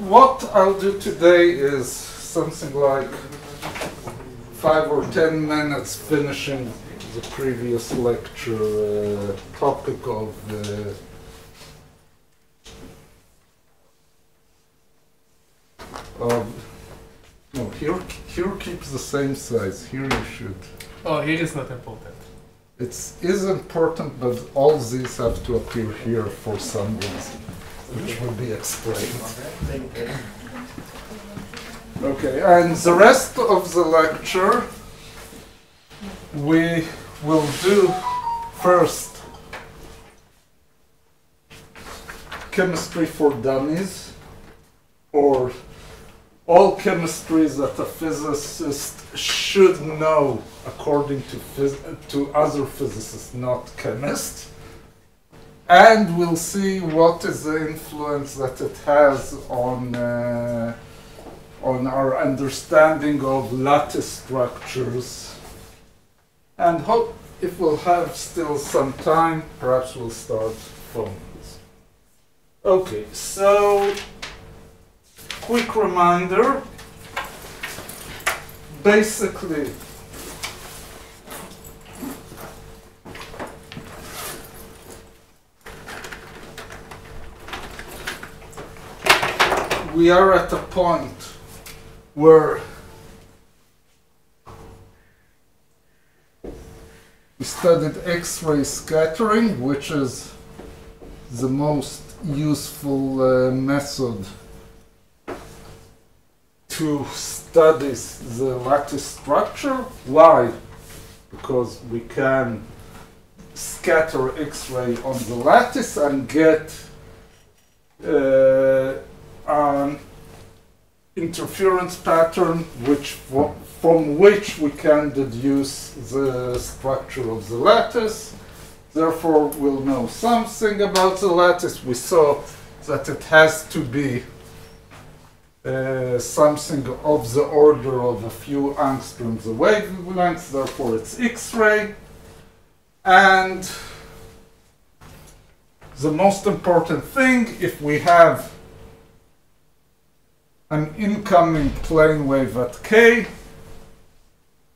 what I'll do today is something like 5 or 10 minutes finishing the previous lecture topic of no, here keeps the same size. Here you should. Oh, here is not important. It is important, but all these have to appear here for some reason, which will be explained. Okay, and the rest of the lecture we will do first chemistry for dummies, or all chemistries that a physicist should know according to other physicists, not chemists. And we'll see what is the influence that it has on our understanding of lattice structures. And hope if we'll have still some time, perhaps we'll start from this. Okay, so quick reminder, basically we are at a point where we studied X-ray scattering, which is the most useful method to study the lattice structure. Why? Because we can scatter X-ray on the lattice and get an interference pattern from which we can deduce the structure of the lattice. Therefore, we'll know something about the lattice. We saw that it has to be something of the order of a few angstroms of wavelength, therefore it's X-ray. And the most important thing, if we have an incoming plane wave at K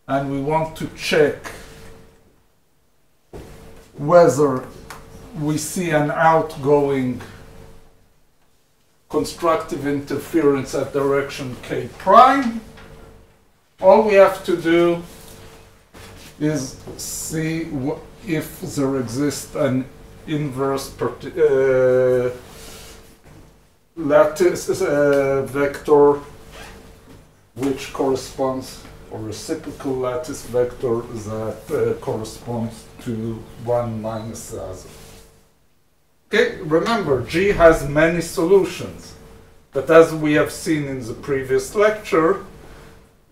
and we want to check whether we see an outgoing constructive interference at direction K prime, all we have to do is see if there exists an inverse lattice vector which corresponds, or reciprocal lattice vector that corresponds to one minus the other. Okay, remember, G has many solutions, but as we have seen in the previous lecture,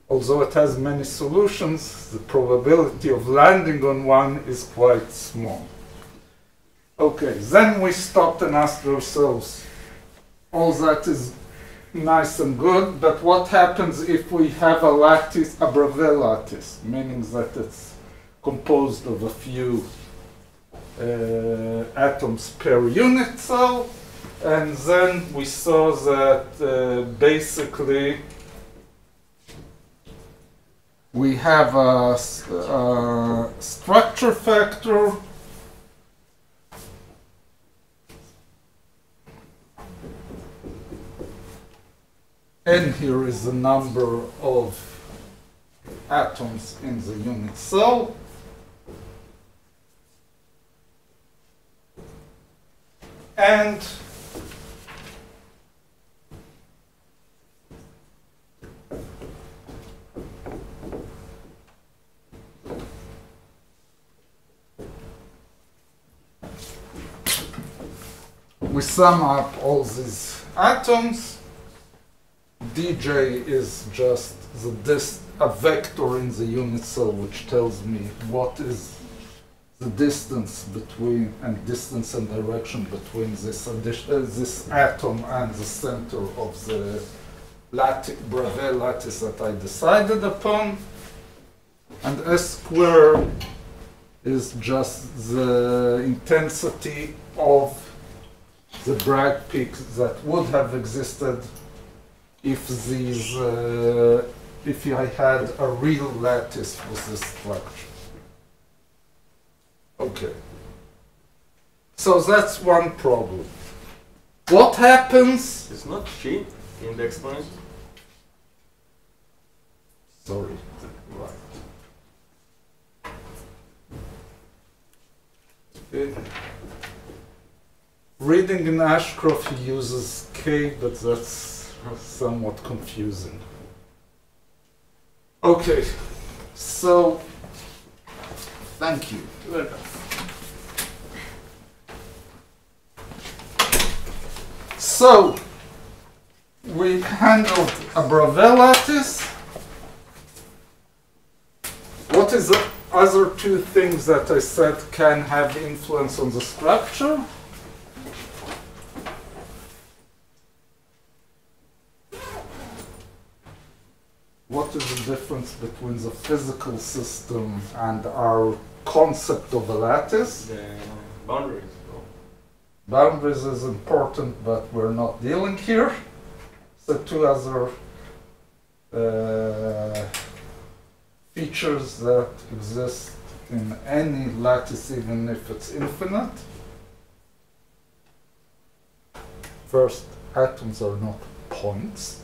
although it has many solutions, the probability of landing on one is quite small. Okay, then we stopped and asked ourselves, all that is nice and good, but what happens if we have a lattice, a Bravais lattice, meaning that it's composed of a few atoms per unit cell? And then we saw that basically we have a structure factor and here is the number of atoms in the unit cell. And we sum up all these atoms. dj is just a vector in the unit cell which tells me what is the distance between, and distance and direction between this atom and the center of the Bravais lattice that I decided upon. And S squared is just the intensity of the Bragg peak that would have existed if these, if I had a real lattice with this structure. Okay. So that's one problem. What happens? It's not sheet in the exponent. Sorry. Right. Okay. Reading in Ashcroft he uses K, but that's somewhat confusing. Okay, so thank you. Welcome. So we handled a Bravais lattice. What is the other two things that I said can have influence on the structure? What is the difference between the physical system and our concept of a lattice? The boundaries. Boundaries is important, but we're not dealing here. The two other features that exist in any lattice, even if it's infinite. First, atoms are not points.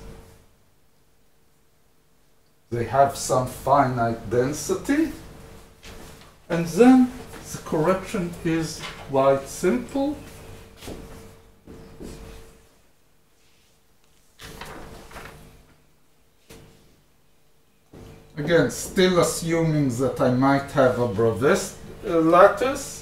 They have some finite density. And then the correction is quite simple. Again, still assuming that I might have a Bravais lattice.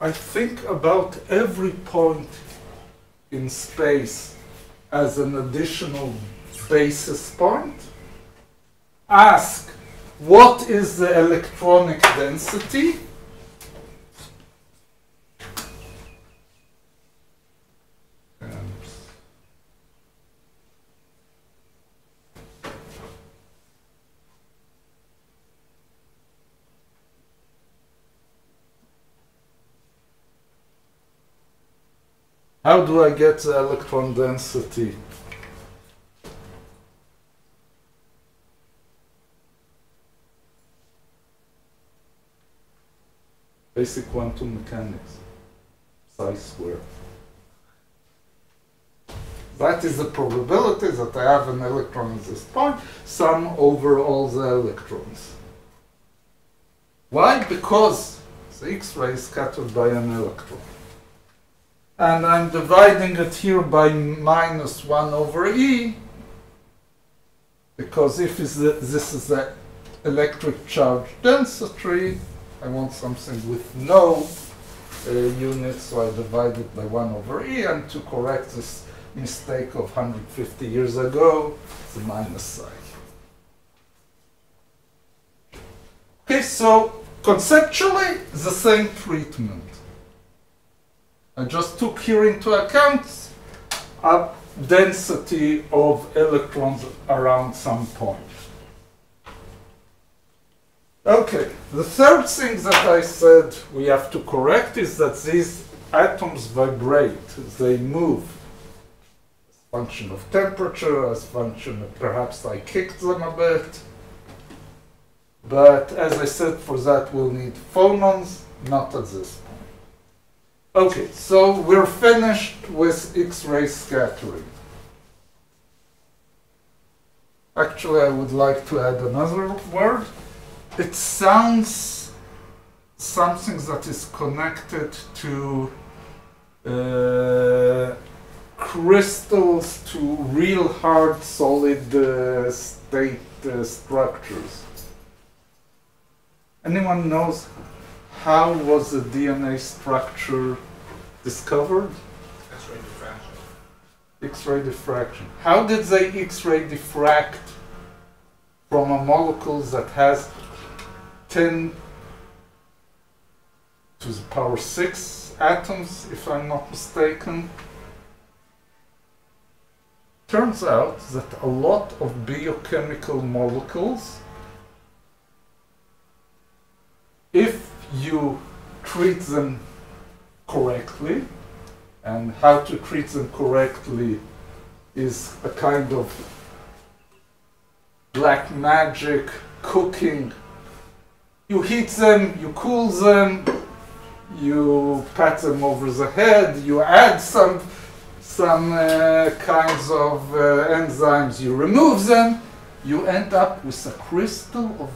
I think about every point in space as an additional basis point. Ask, what is the electronic density? How do I get the electron density? Basic quantum mechanics, psi squared. That is the probability that I have an electron at this point, sum over all the electrons. Why? Because the X-ray is scattered by an electron. And I'm dividing it here by minus 1 over E, because if this is the electric charge density, I want something with no units, so I divide it by 1 over E, and to correct this mistake of 150 years ago, it's a minus sign. Okay, so conceptually, the same treatment. I just took here into account a density of electrons around some point. Okay, the third thing that I said we have to correct is that these atoms vibrate, they move. As function of temperature, as function of perhaps I kicked them a bit. But as I said, for that we'll need phonons, not at this point. Okay, so we're finished with X-ray scattering. Actually, I would like to add another word. It sounds something that is connected to crystals, to real hard solid state structures. Anyone knows how was the DNA structure discovered? X-ray diffraction. X-ray diffraction. How did they X-ray diffract from a molecule that has 10 to the power 6 atoms, if I'm not mistaken? Turns out that a lot of biochemical molecules, if you treat them correctly, and how to treat them correctly is a kind of black magic cooking. You heat them, you cool them, you pat them over the head, you add some kinds of enzymes, you remove them, you end up with a crystal of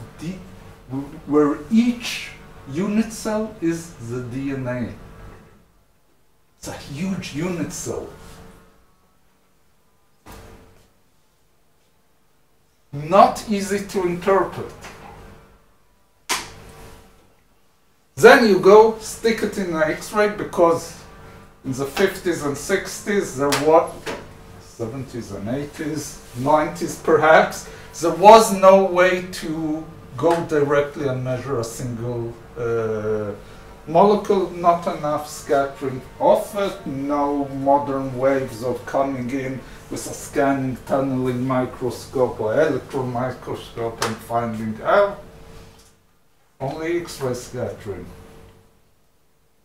where each unit cell is the DNA. It's a huge unit cell. Not easy to interpret. Then you go stick it in an X-ray, because in the 50s and 60s there were 70s and 80s, 90s perhaps, there was no way to go directly and measure a single molecule, not enough scattering of it, no modern ways of coming in with a scanning tunneling microscope or electron microscope and finding out. Only X-ray scattering.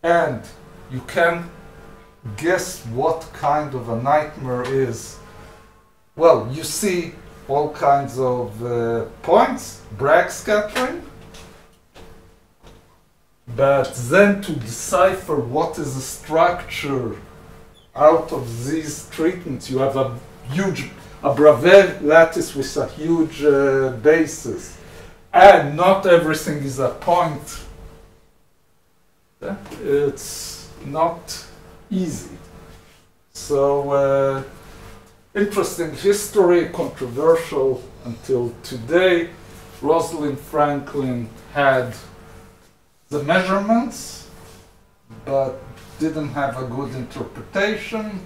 And you can guess what kind of a nightmare is. Well, you see all kinds of points, Bragg scattering, but then to decipher what is the structure out of these treatments, you have a Bravais lattice with a huge basis, and not everything is a point. It's not easy. So interesting history, controversial until today. Rosalind Franklin had the measurements, but didn't have a good interpretation.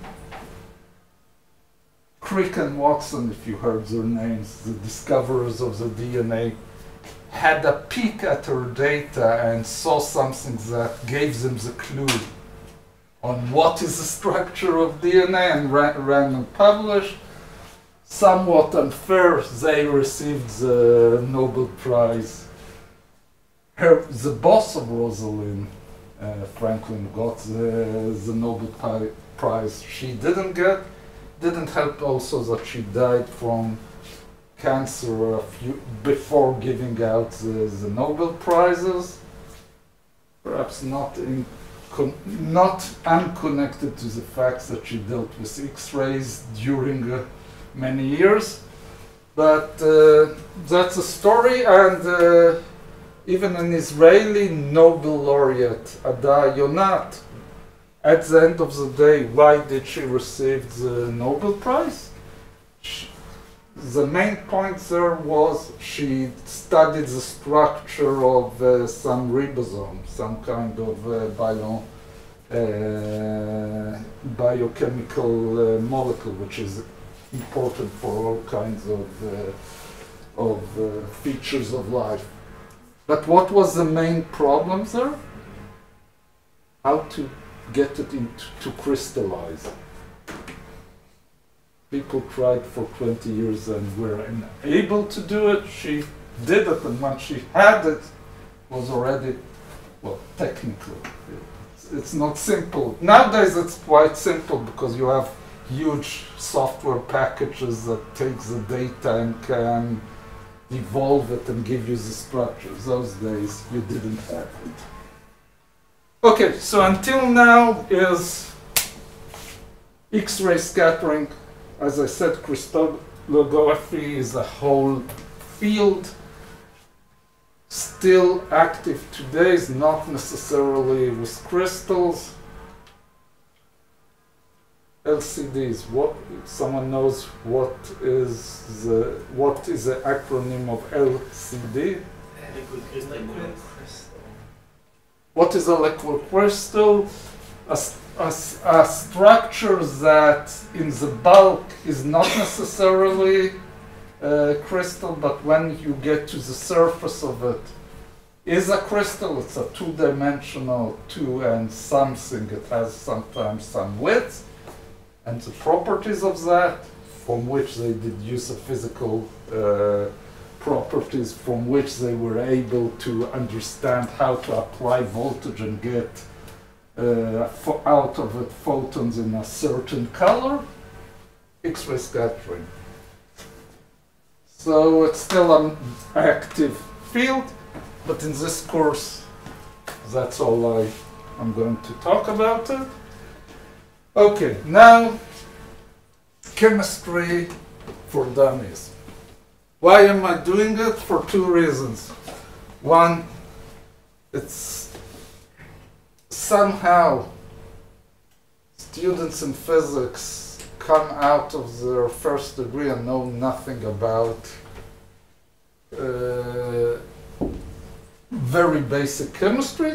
Crick and Watson, if you heard their names, the discoverers of the DNA, had a peek at her data and saw something that gave them the clue on what is the structure of DNA, and ran and published. Somewhat unfair, they received the Nobel Prize. The boss of Rosalind Franklin got the Nobel Prize. She didn't get. Didn't help also that she died from cancer before giving out the Nobel Prizes. Perhaps not unconnected to the fact that she dealt with X-rays during many years. But that's a story, and even an Israeli Nobel laureate, Ada Yonat, at the end of the day, why did she receive the Nobel Prize? The main point there was she studied the structure of some ribosome, some kind of biochemical molecule, which is important for all kinds of features of life. But what was the main problem there? How to get it to crystallize. People tried for 20 years and were unable to do it. She did it, and when she had it, was already, well, technically. It's not simple. Nowadays it's quite simple because you have huge software packages that takes the data and can evolve it and give you the structures. Those days you didn't have it. Okay, so until now is X-ray scattering. As I said, crystallography is a whole field still active today, is not necessarily with crystals. LCDs. What someone knows what is the acronym of LCD? What is a liquid crystal? A structure that in the bulk is not necessarily crystal, but when you get to the surface of it is a crystal. It's a two-dimensional and something. It has sometimes some width, and the properties of that, from which they deduce a physical properties from which they were able to understand how to apply voltage and get out of it photons in a certain color. X-ray scattering. So it's still an active field, but in this course, that's all I'm going to talk about it. Okay, now chemistry for dummies. Why am I doing it? For two reasons. One, it's somehow students in physics come out of their first degree and know nothing about very basic chemistry,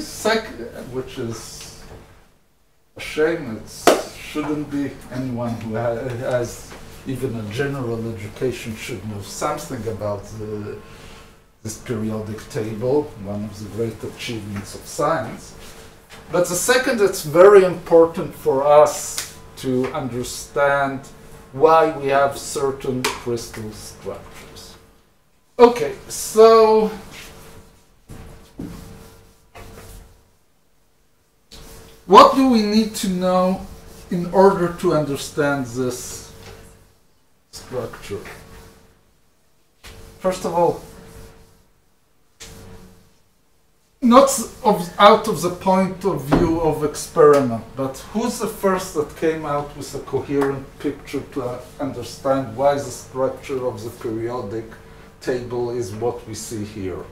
which is a shame. It shouldn't be. Anyone who has even a general education should know something about this periodic table, one of the great achievements of science. But the second, it's very important for us to understand why we have certain crystal structures. Okay, so what do we need to know in order to understand this structure? First of all, not out of the point of view of experiment, but who's the first that came out with a coherent picture to understand why the structure of the periodic table is what we see here?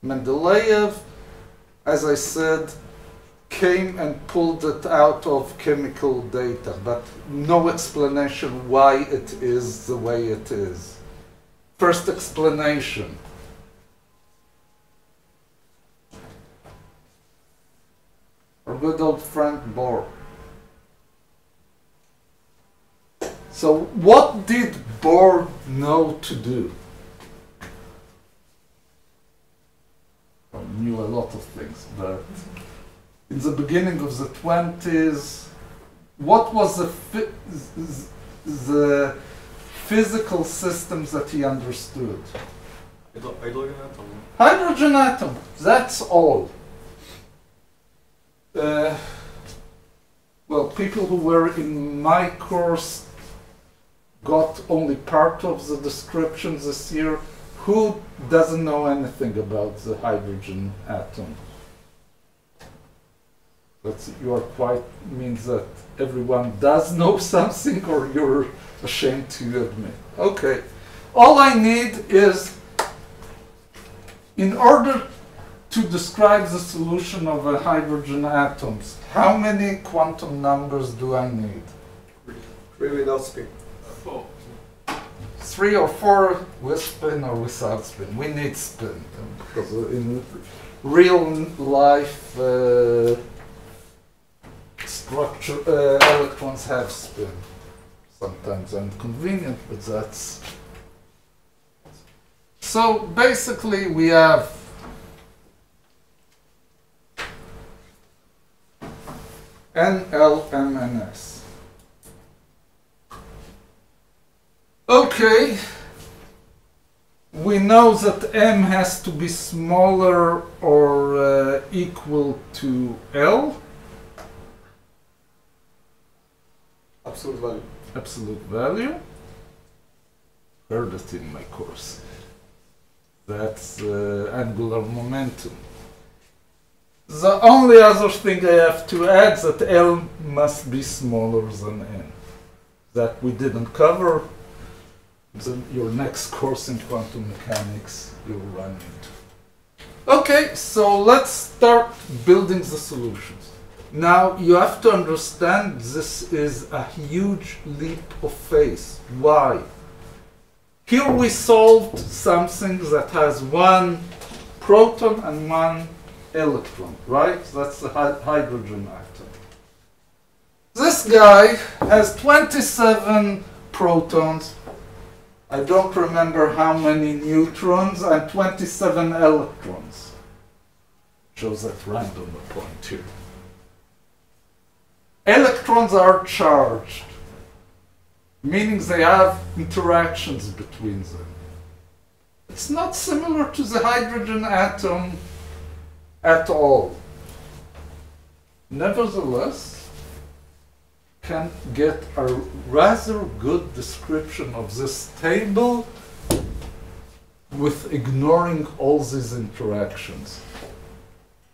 Mendeleev, as I said, came and pulled it out of chemical data, but no explanation why it is the way it is. First explanation. Our good old friend Bohr. So what did Bohr know to do? Well, he knew a lot of things, but in the beginning of the 20s, what was the physical systems that he understood? Hydrogen atom. Hydrogen atom, that's all. Well, people who were in my course got only part of the description this year. Who doesn't know anything about the hydrogen atom? Means that everyone does know something, or you're ashamed to admit. Okay, all I need is, in order to describe the solution of a hydrogen atoms, how many quantum numbers do I need? 3 without spin. 4. 3 or 4 with spin or without spin. We need spin, because in real life structure, electrons have spin. Sometimes inconvenient, but that's... So basically we have N, L, M, and S. Okay, we know that M has to be smaller or equal to L. Absolute value. Absolute value. Heard it in my course. That's angular momentum. The only other thing I have to add is that L must be smaller than N. That we didn't cover. Your next course in quantum mechanics you'll run into. Okay, so let's start building the solutions. Now you have to understand this is a huge leap of faith. Why? Here we solved something that has one proton and one electron, right? That's the hydrogen atom. This guy has 27 protons, I don't remember how many neutrons, and 27 electrons. Shows that random point here. Electrons are charged, meaning they have interactions between them. It's not similar to the hydrogen atom at all. Nevertheless, can get a rather good description of this table with ignoring all these interactions.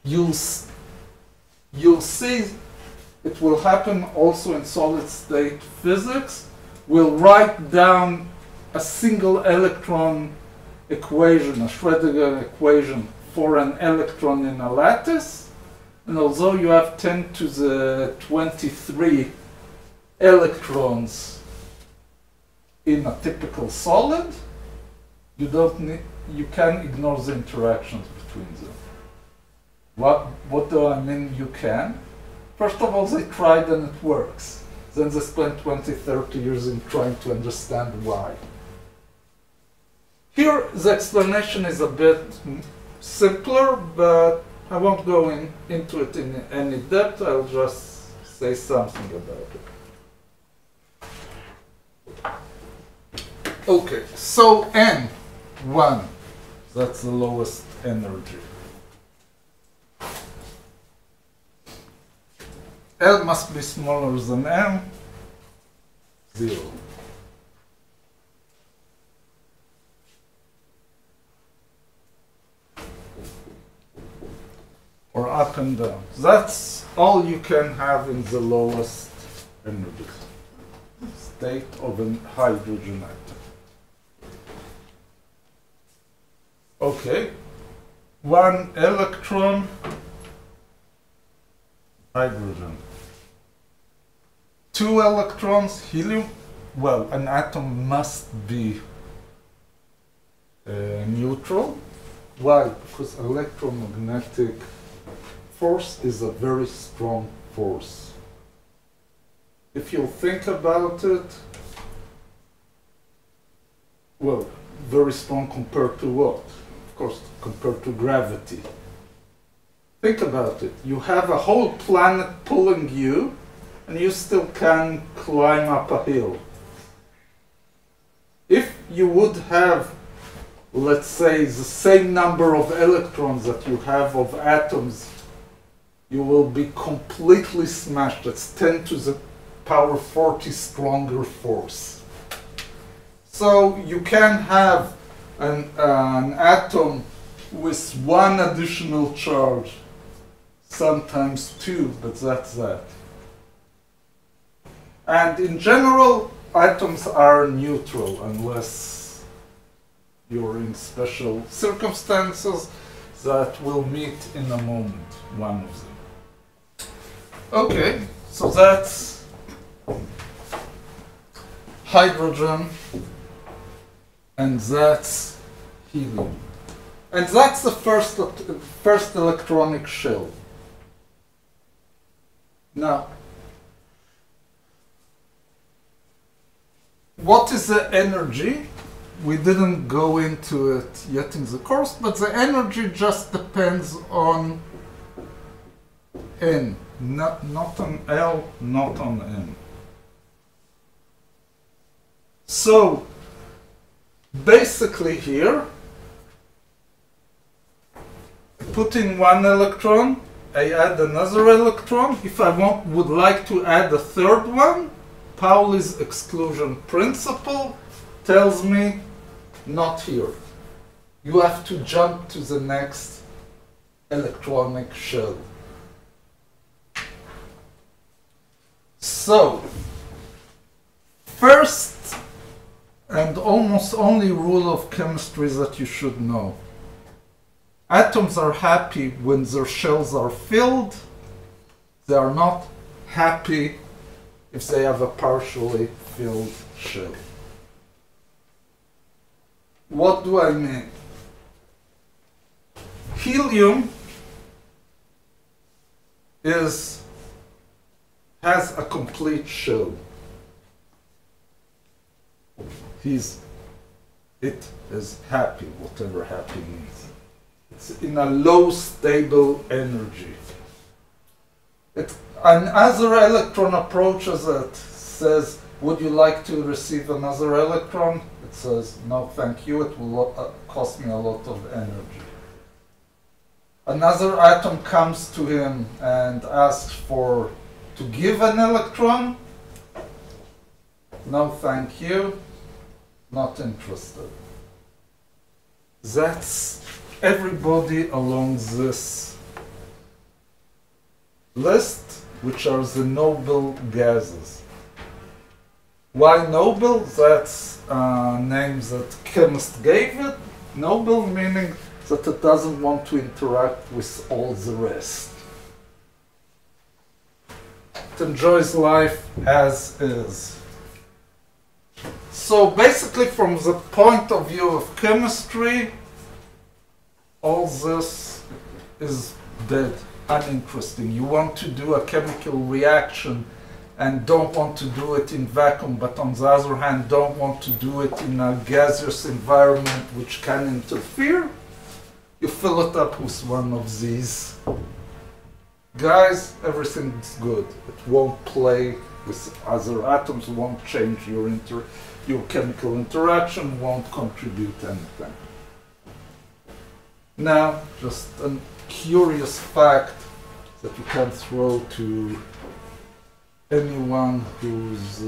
You'll see it will happen also in solid state physics. We'll write down a single electron equation, a Schrödinger equation for an electron in a lattice. And although you have 10 to the 23 electrons in a typical solid, you can ignore the interactions between them. What do I mean you can? First of all, they tried and it works. Then they spent 20, 30 years in trying to understand why. Here, the explanation is a bit simpler, but I won't go into it in any depth. I'll just say something about it. Okay, so N1, that's the lowest energy. L must be smaller than M, 0. Or up and down. That's all you can have in the lowest energy state of a hydrogen atom. Okay, one electron, hydrogen. Two electrons, helium. Well, an atom must be neutral. Why? Because electromagnetic force is a very strong force. If you think about it, well, very strong compared to what? Of course, compared to gravity. Think about it. You have a whole planet pulling you, and you still can climb up a hill. If you would have, let's say, the same number of electrons that you have of atoms, you will be completely smashed. That's 10 to the power 40 stronger force. So you can have an atom with one additional charge, sometimes two, but that's that. And in general, atoms are neutral unless you're in special circumstances that we'll meet in a moment, one of them. Okay, so that's hydrogen, and that's helium. And that's the first electronic shell. Now, what is the energy? We didn't go into it yet in the course, but the energy just depends on N, not on L, not on M. So, basically here, put in one electron, I add another electron. If I would like to add a third one, Pauli's exclusion principle tells me not here. You have to jump to the next electronic shell. So, first and almost only rule of chemistry that you should know. Atoms are happy when their shells are filled. They are not happy if they have a partially filled shell. What do I mean? Helium has a complete shell. It is happy, whatever happy means. It's in a low stable energy. Another electron approaches it, says, would you like to receive another electron? It says, no thank you, it will cost me a lot of energy. Another atom comes to him and asks to give an electron. No thank you, not interested. That's everybody along this list, which are the noble gases. Why noble? That's a name that chemist gave it. Noble meaning that it doesn't want to interact with all the rest. It enjoys life as is. So basically, from the point of view of chemistry, all this is dead, uninteresting. You want to do a chemical reaction and don't want to do it in vacuum, but on the other hand, don't want to do it in a gaseous environment which can interfere. You fill it up with one of these guys, everything's good. It won't play with other atoms, won't change your chemical interaction, won't contribute anything. Now, just a curious fact that you can throw to anyone who's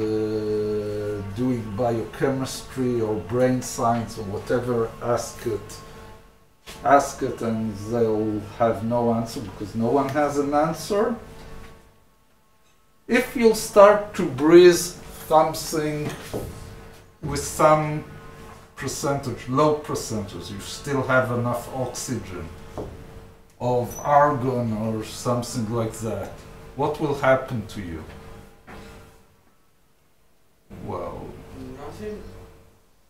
doing biochemistry or brain science or whatever, ask it and they'll have no answer because no one has an answer. If you'll start to breathe something with some percentage, low percentage, you still have enough oxygen of argon or something like that, what will happen to you? Well, Nothing.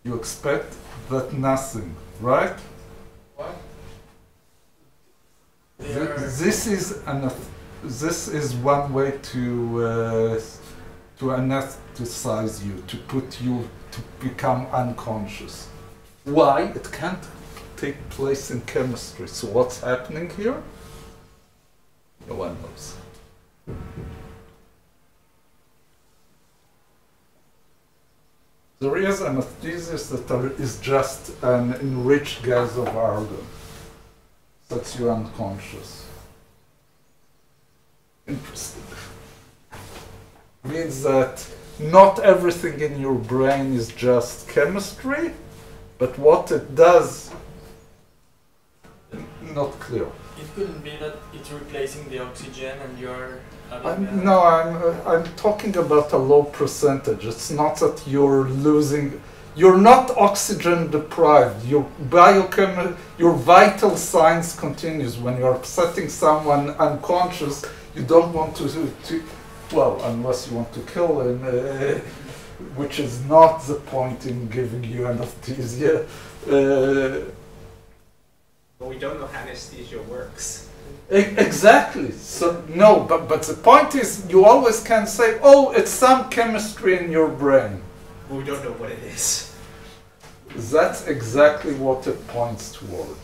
you expect that nothing, right? What? This is one way to anesthetize you, to put you to become unconscious. Why? It can't take place in chemistry. So what's happening here? No one knows. There is anesthesia that is just an enriched gas of argon. Sets you unconscious. Interesting. Means that not everything in your brain is just chemistry, but what it does, not clear. It couldn't be that it's replacing the oxygen and you're having No, I'm talking about a low percentage. It's not that you're losing. You're not oxygen deprived. Your vital signs continues. When you're setting someone unconscious, you don't want to well, unless you want to kill him, which is not the point in giving you anesthesia. But we don't know how anesthesia works. Exactly. So no, but the point is, you always can say, "Oh, it's some chemistry in your brain." But we don't know what it is. That's exactly what it points toward.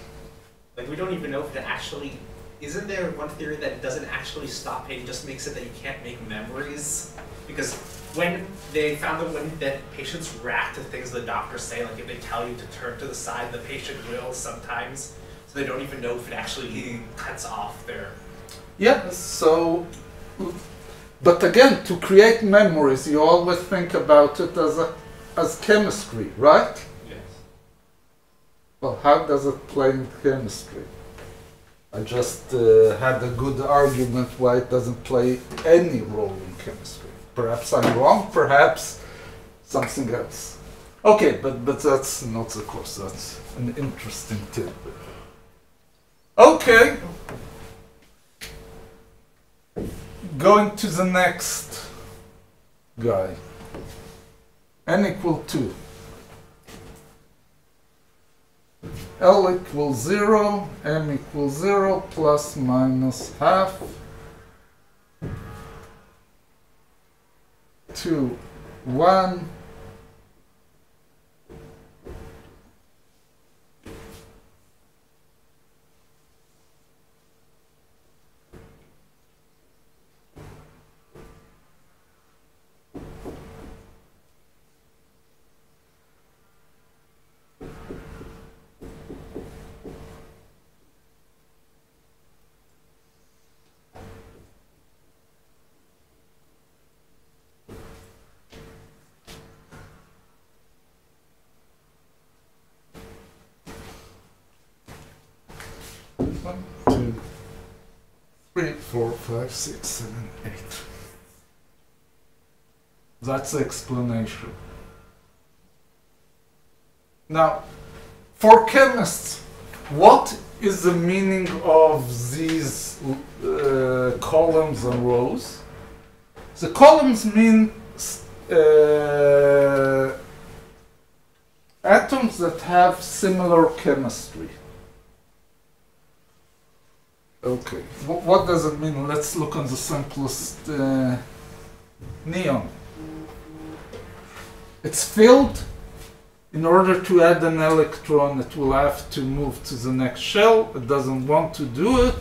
Like, we don't even know if it actually... Isn't there one theory that it doesn't actually stop pain, it just makes it that you can't make memories? Because when they found that when the patients react to things the doctors say, like if they tell you to turn to the side, the patient will sometimes. So they don't even know if it actually cuts off their... Yeah, so But again, to create memories, you always think about it as chemistry, right? Yes. Well, how does it play in chemistry? I just had a good argument why it doesn't play any role in chemistry. Perhaps I'm wrong, perhaps something else. Okay, but that's not the course, that's an interesting tip. Okay. Going to the next guy. N equal 2. L equals 0, M equals 0, plus minus half. 2, 1. One, two, 3, 4, 5, 6, 7, 8. That's the explanation. Now, for chemists, what is the meaning of these columns and rows? The columns mean atoms that have similar chemistry. Okay, what does it mean? Let's look on the simplest neon. It's filled. In order to add an electron, it will have to move to the next shell. It doesn't want to do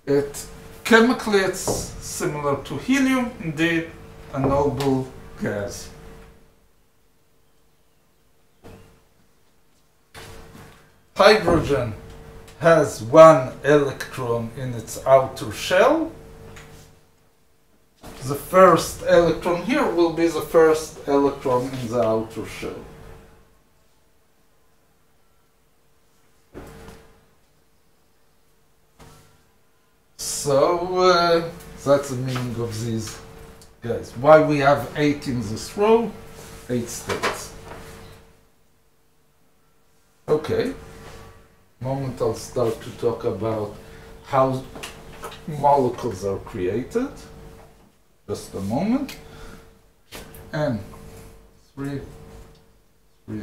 it. Chemically, it's similar to helium, indeed, a noble gas. Hydrogen has 1 electron in its outer shell. The first electron here will be the first electron in the outer shell. So that's the meaning of these guys. Why we have 8 in this row? 8 states. Okay. Moment I'll start to talk about how molecules are created. Just a moment. And 3, 3,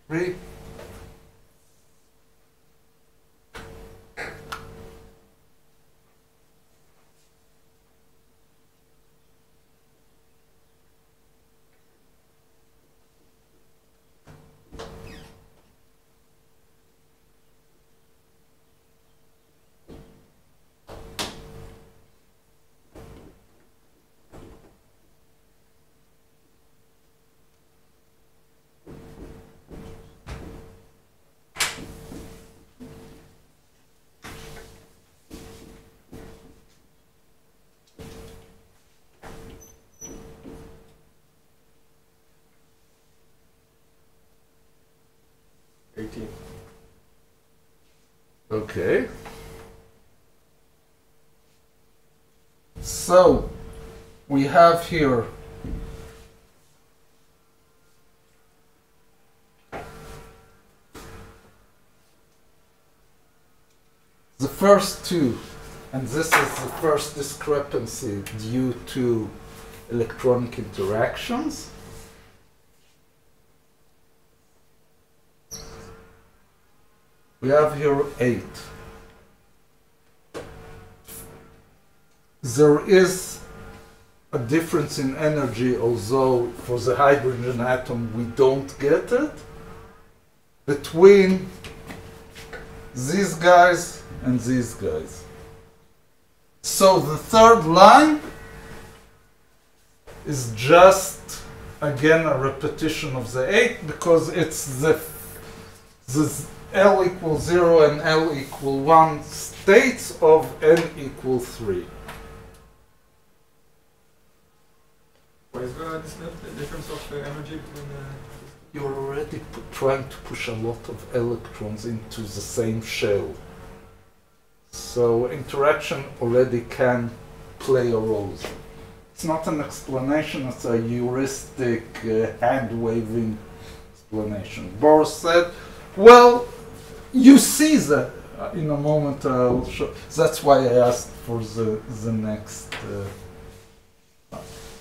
3. Okay. So we have here the first two, and this is the first discrepancy due to electronic interactions. We have here 8. There is a difference in energy, although for the hydrogen atom we don't get it, between these guys and these guys. So the third line is just, again, a repetition of the 8, because it's the L equals 0 and L equal 1 states of N equal 3. Why is there this difference of energy between the... You're already trying to push a lot of electrons into the same shell. So interaction already can play a role. It's not an explanation, it's a heuristic, hand-waving explanation. Bohr said, well, you see that. In a moment I'll show. That's why I asked for the next.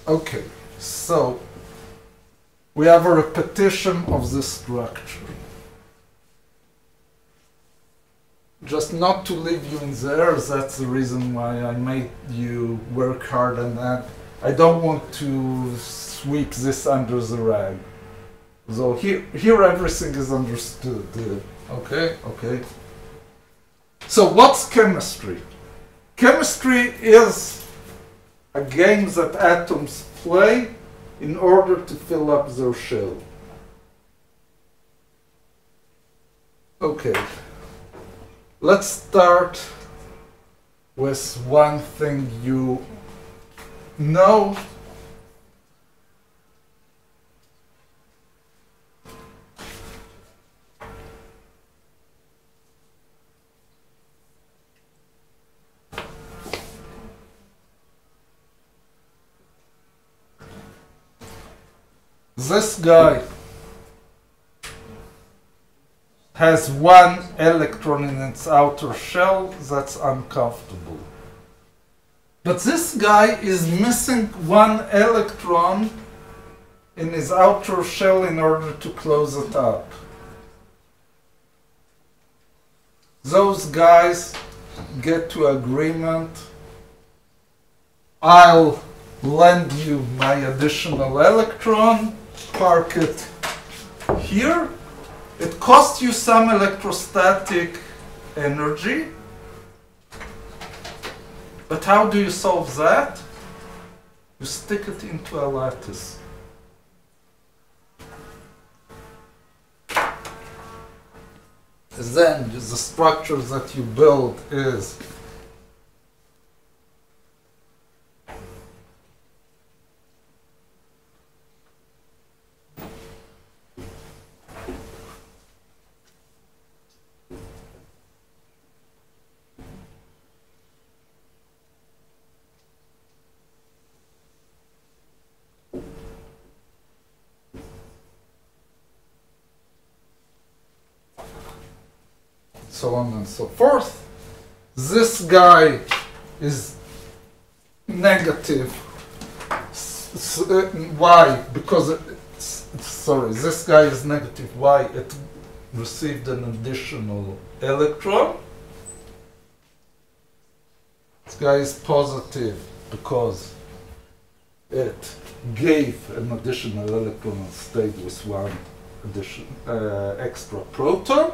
Okay, so we have a repetition of the structure. Just not to leave you in the air, that's the reason why I made you work hard on that. I don't want to sweep this under the rug. So here everything is understood. Okay, okay. So what's chemistry? Chemistry is a game that atoms play in order to fill up their shell. Okay. Let's start with one thing you know. This guy has one electron in its outer shell. That's uncomfortable. But this guy is missing one electron in his outer shell in order to close it up. Those guys get to agreement. I'll lend you my additional electron, park it here. It costs you some electrostatic energy. But how do you solve that? You stick it into a lattice. Then the structure that you build is so on and so forth. This guy is negative. Why? Because sorry, this guy is negative. Why? It received an additional electron. This guy is positive because it gave an additional electron and stayed with one extra proton.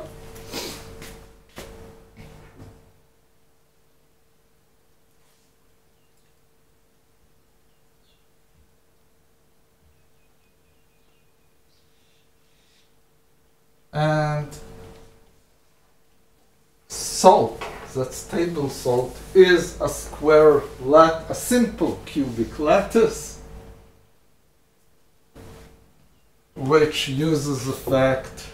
And salt, that's table salt, is a square a simple cubic lattice, which uses the fact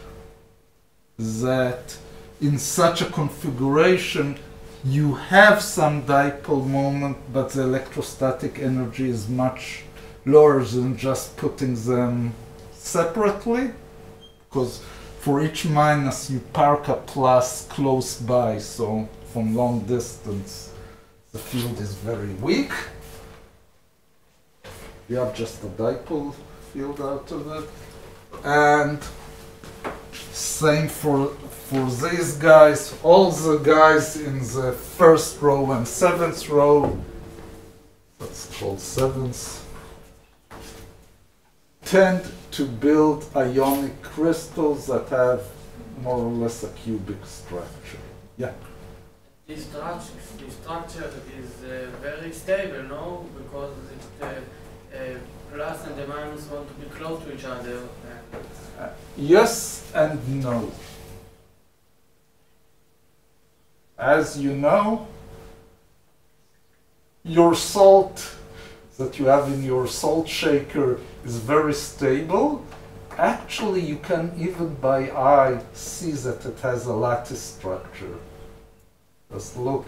that in such a configuration you have some dipole moment, but the electrostatic energy is much lower than just putting them separately, because for each minus you park a plus close by, so from long distance the field is very weak. You have just a dipole field out of it. And same for these guys. All the guys in the first row and seventh row, that's called seventh, tend to build ionic crystals that have more or less a cubic structure. Yeah. This structure is very stable, no? Because it, plus and the minus want to be close to each other. Yes and no. As you know, your salt, that you have in your salt shaker is very stable, actually you can even by eye see that it has a lattice structure. Just look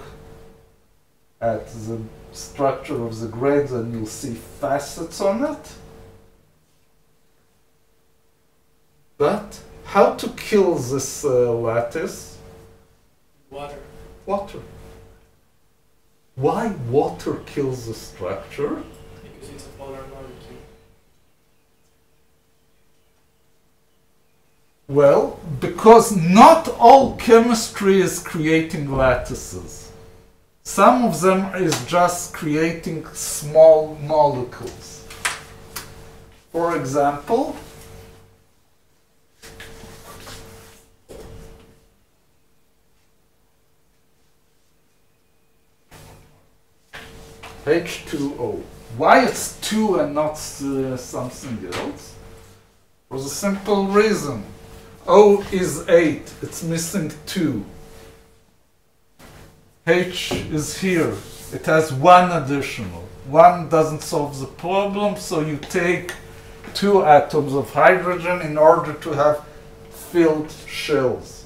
at the structure of the grains and you'll see facets on it. But how to kill this lattice? Water. Water. Why water kills the structure? Because it's a polar molecule. Well, because not all chemistry is creating lattices. Some of them is just creating small molecules. For example, H2O. Why it's 2 and not something else? For the simple reason. O is 8, it's missing 2. H is here, it has 1 additional. 1 doesn't solve the problem, so you take 2 atoms of hydrogen in order to have filled shells.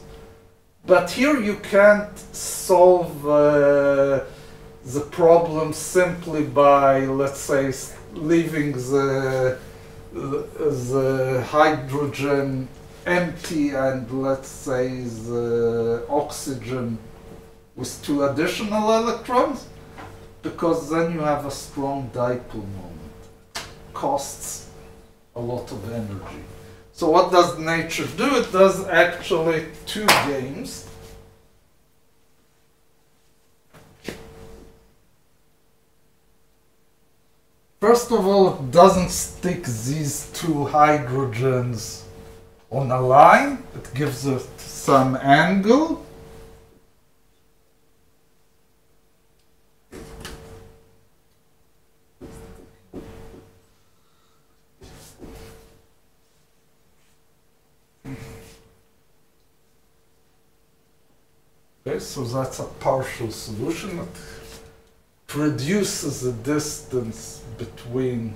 But here you can't solve the problem simply by, let's say, leaving the hydrogen empty and, let's say, the oxygen with 2 additional electrons, because then you have a strong dipole moment. Costs a lot of energy. So what does nature do? It does actually 2 games. First of all, it doesn't stick these 2 hydrogens on a line. It gives it some angle. Okay, so that's a partial solution. It reduces the distance between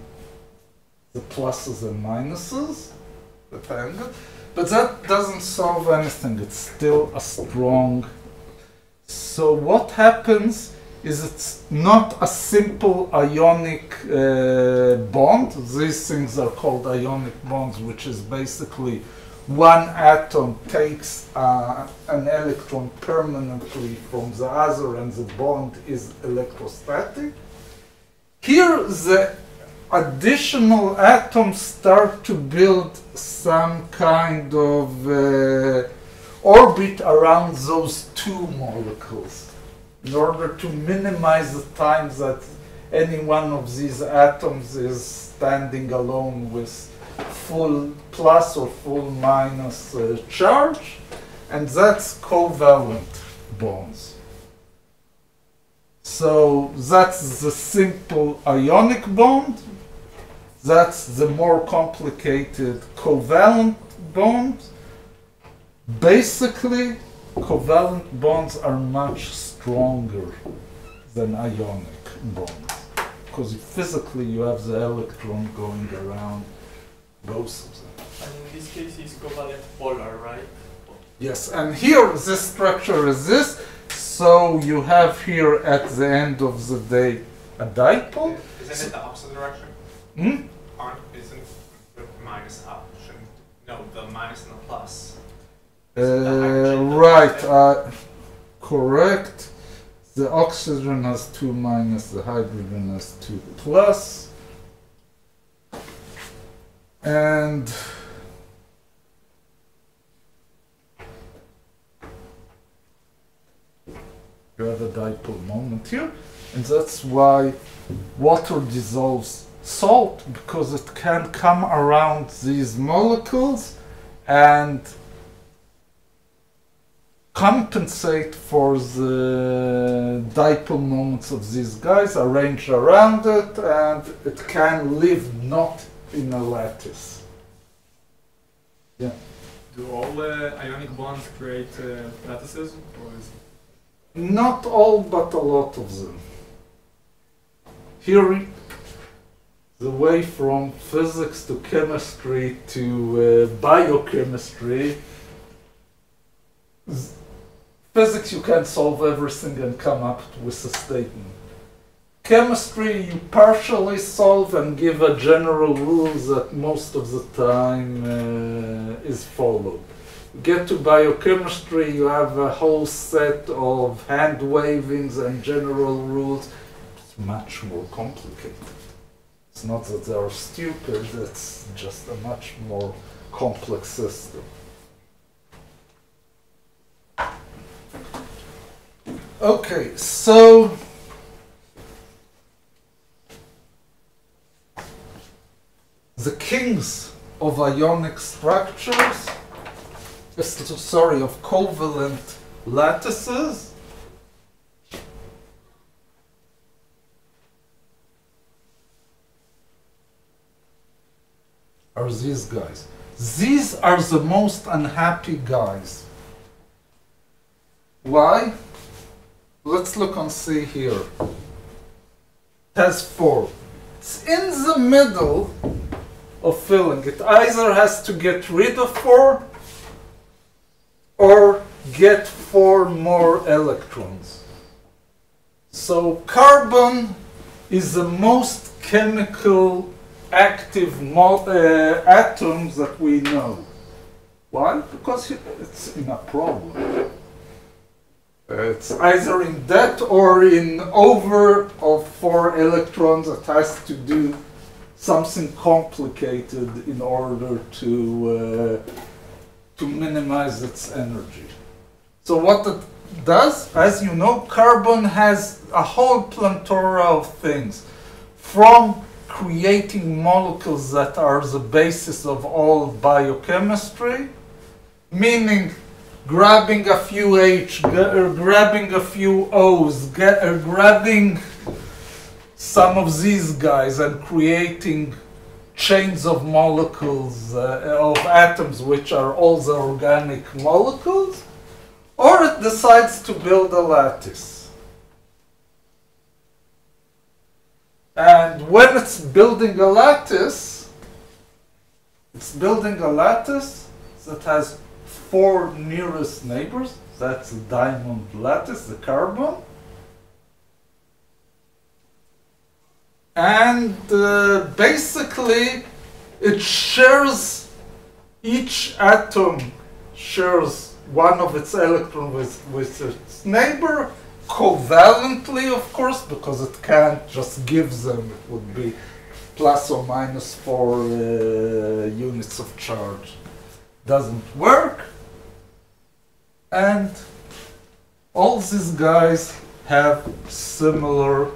the pluses and minuses, that angle, but that doesn't solve anything. It's still a strong. So what happens is it's not a simple ionic bond. These things are called ionic bonds, which is basically one atom takes an electron permanently from the other and the bond is electrostatic. Here the additional atoms start to build some kind of orbit around those 2 molecules in order to minimize the time that any one of these atoms is standing alone with full plus or full minus charge, and that's covalent bonds. So that's the simple ionic bond. That's the more complicated covalent bond. Basically, covalent bonds are much stronger than ionic bonds because physically you have the electron going around both of them. And in this case, it's covalent polar, right? Yes, and here this structure is this. So you have here at the end of the day a dipole. Isn't it the opposite direction? Hmm? Isn't the minus up? No, the minus and the plus. Right, correct. The oxygen has 2 minus, the hydrogen has 2 plus. And you have a dipole moment here, and that's why water dissolves salt, because it can come around these molecules and compensate for the dipole moments of these guys, arrange around it, and it can live not in a lattice. Yeah. Do all ionic bonds create lattices, or is Not all, but a lot of them. Here, the way from physics to chemistry to biochemistry. Physics, you can solve everything and come up with a statement. Chemistry, you partially solve and give a general rule that most of the time is followed. You get to biochemistry, you have a whole set of hand wavings and general rules. It's much more complicated. It's not that they are stupid, it's just a much more complex system. Okay, so the kings of ionic structures, sorry, of covalent lattices are these guys. These are the most unhappy guys. Why? Let's look and see here. It has 4. It's in the middle of filling. It either has to get rid of 4 or get 4 more electrons. So carbon is the most chemical active atom that we know. Why? Because it's in a problem. It's either in that or in over of 4 electrons. It has to do something complicated in order to minimize its energy. So what it does, as you know, carbon has a whole plethora of things, from creating molecules that are the basis of all biochemistry, meaning grabbing a few H, grabbing a few O's, grabbing some of these guys and creating chains of molecules, of atoms, which are all the organic molecules, or it decides to build a lattice. And when it's building a lattice, that has 4 nearest neighbors. That's the diamond lattice, the carbon. And basically, it shares, each atom shares one of its electrons with its neighbor, covalently, of course, because it can't just give them. It would be plus or minus 4 units of charge. Doesn't work. And all these guys have similar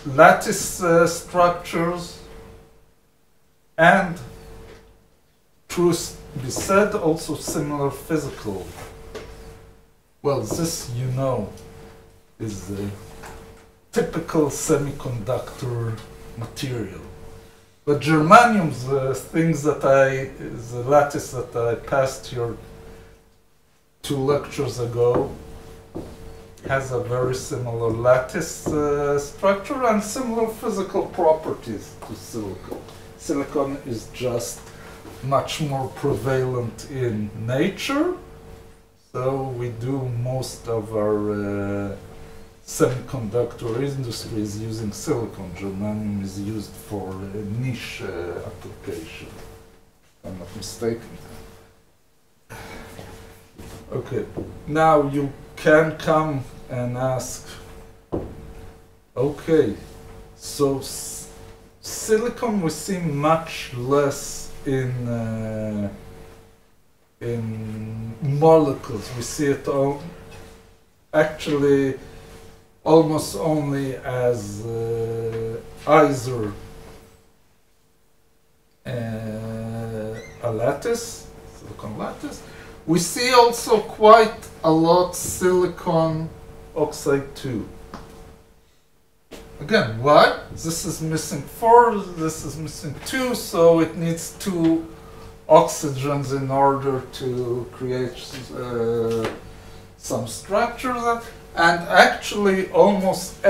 lattice structures, and truth be said, also similar physical. Well, this, you know, is the typical semiconductor material. But germanium, the lattice that I passed here 2 lectures ago, has a very similar lattice structure and similar physical properties to silicon. Silicon is just much more prevalent in nature, so we do most of our semiconductor industry is using silicon. Germanium is used for niche application, if I'm not mistaken. Okay, now you can come and ask, okay, so silicon we see much less in molecules. We see it actually almost only as either a lattice, silicon lattice. We see also quite a lot silicon oxide too. Again, why? This is missing 4, this is missing 2, so it needs 2 oxygens in order to create some structures. And actually almost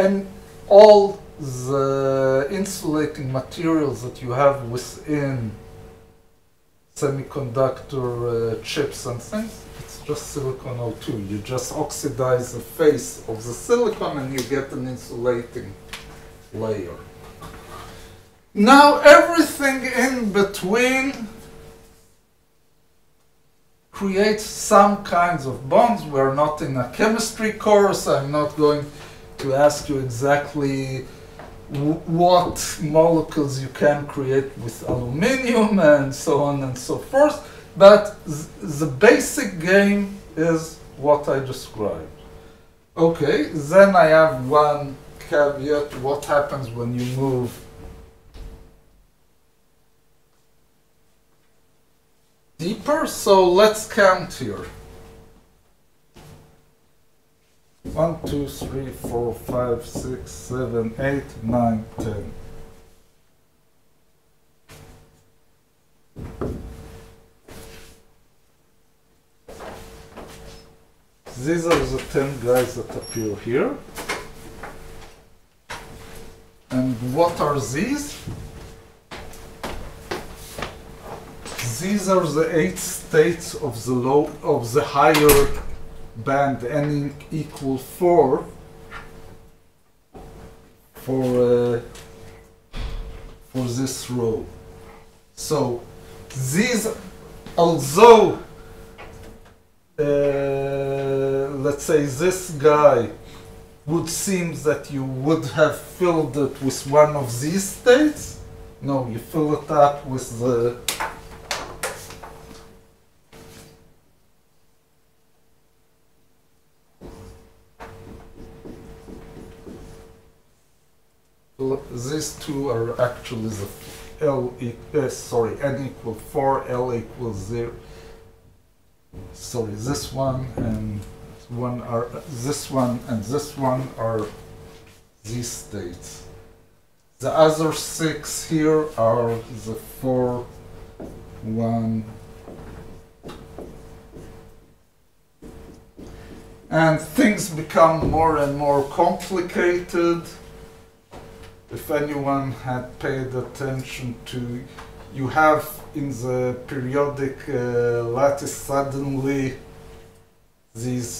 all the insulating materials that you have within semiconductor chips and things, it's just silicon O2. You just oxidize the face of the silicon and you get an insulating layer. Now everything in between creates some kinds of bonds. We're not in a chemistry course. I'm not going to ask you exactly what molecules you can create with aluminium and so on and so forth, but the basic game is what I described. Okay, then I have one caveat. What happens when you move deeper? So let's count here. 1, 2, 3, 4, 5, 6, 7, 8, 9, 10. These are the 10 guys that appear here. And what are these? These are the 8 states of the higher band, n equal 4 for this row. So these, although let's say this guy would seem that you would have filled it with one of these states, no, you fill it up with the these two are actually the n equal 4, L equals 0. Sorry, this one and this one and this one are these states. The other 6 here are the 4, 1, and things become more and more complicated. If anyone had paid attention to, you have in the periodic lattice suddenly these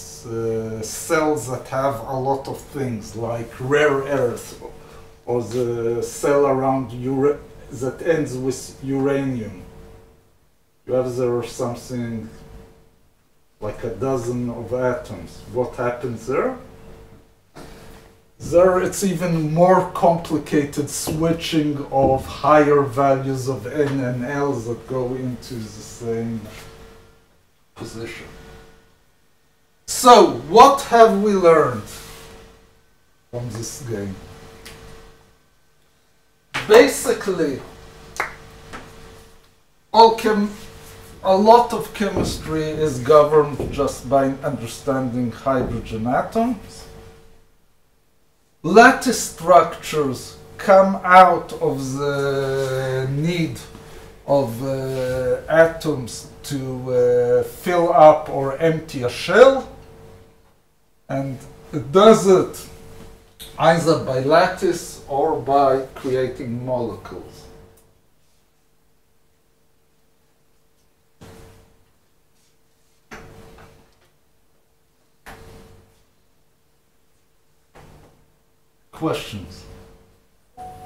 cells that have a lot of things like rare earth, or the cell around that ends with uranium. You have there something like a dozen of atoms. What happens there? There it's even more complicated switching of higher values of N and L that go into the same position. So, what have we learned from this game? Basically, a lot of chemistry is governed just by understanding hydrogen atoms. Lattice structures come out of the need of atoms to fill up or empty a shell, and it does it either by lattice or by creating molecules. Questions?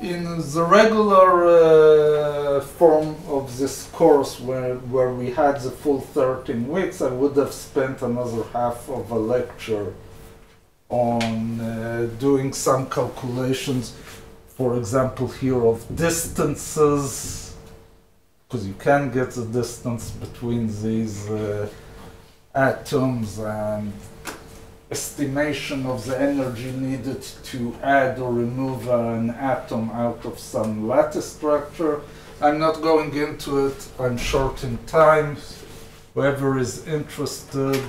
In the regular form of this course, where we had the full 13 weeks, I would have spent another half of a lecture on doing some calculations, for example here of distances, because you can get the distance between these atoms, and estimation of the energy needed to add or remove an atom out of some lattice structure. I'm not going into it, I'm short in time. Whoever is interested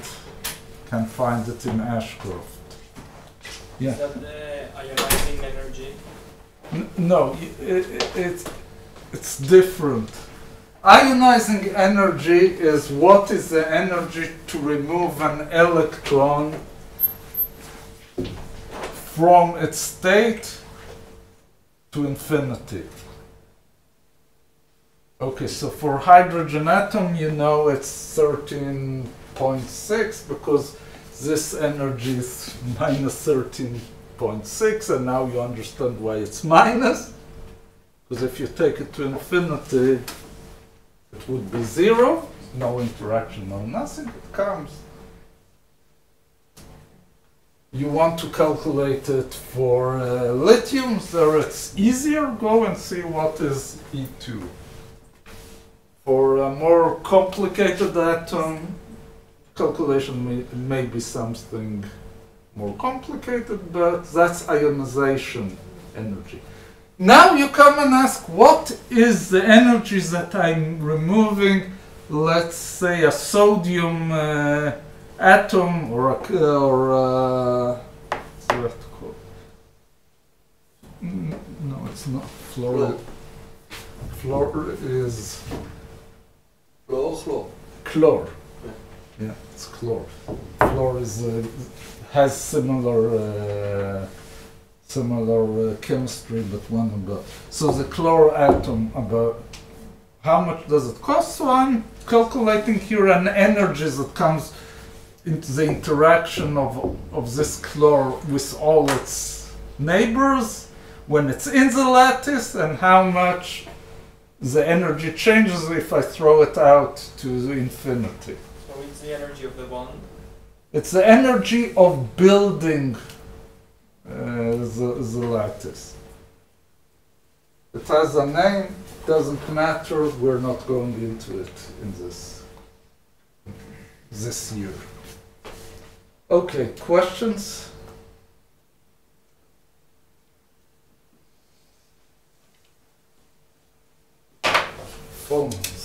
can find it in Ashcroft. Yeah. Is that the ionizing energy? No, it's different. Ionizing energy is what is the energy to remove an electron from its state to infinity. Okay, so for hydrogen atom, you know it's 13.6 because this energy is minus 13.6, and now you understand why it's minus. Because if you take it to infinity, it would be 0, no interaction, no nothing, it comes. You want to calculate it for lithium, so it's easier. Go and see what is E2. For a more complicated atom, calculation may be something more complicated, but that's ionization energy. Now you come and ask, what is the energy that I'm removing, let's say, a sodium atom or what's that called? No, it's not fluoride. Fluor is chlor. Yeah, it's chlor. Fluor is has similar chemistry, but one above. So the chlor atom about how much does it cost? So I'm calculating here an energy that comes into the interaction of this chlor with all its neighbors when it's in the lattice, and how much the energy changes if I throw it out to the infinity. So it's the energy of the bond? It's the energy of building the lattice. It has a name, doesn't matter, we're not going into it in this year. Okay, questions? Phones.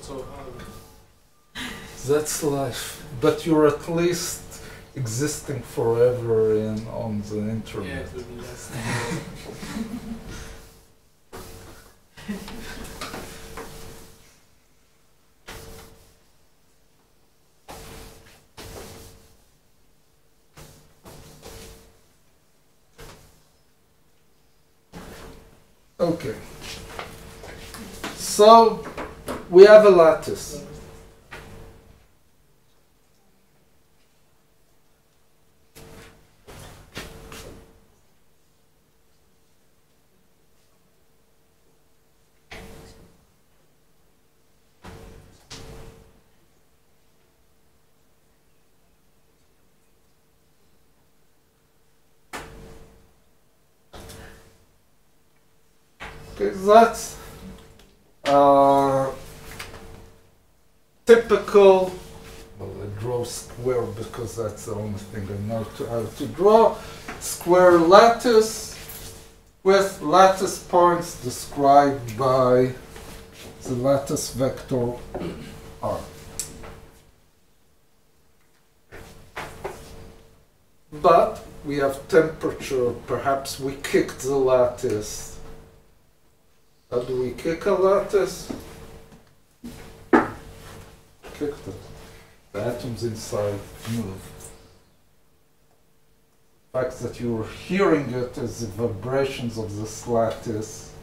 So hard. That's life, but you're at least existing forever on the internet. Yeah, it will be less. Okay. So we have a lattice. Okay, that's typical. Well, I draw square because that's the only thing I know how to draw. Square lattice with lattice points described by the lattice vector R. But we have temperature. Perhaps we kicked the lattice. How do we kick a lattice? Kicked it. The atoms inside move. The fact that you're hearing it is the vibrations of this lattice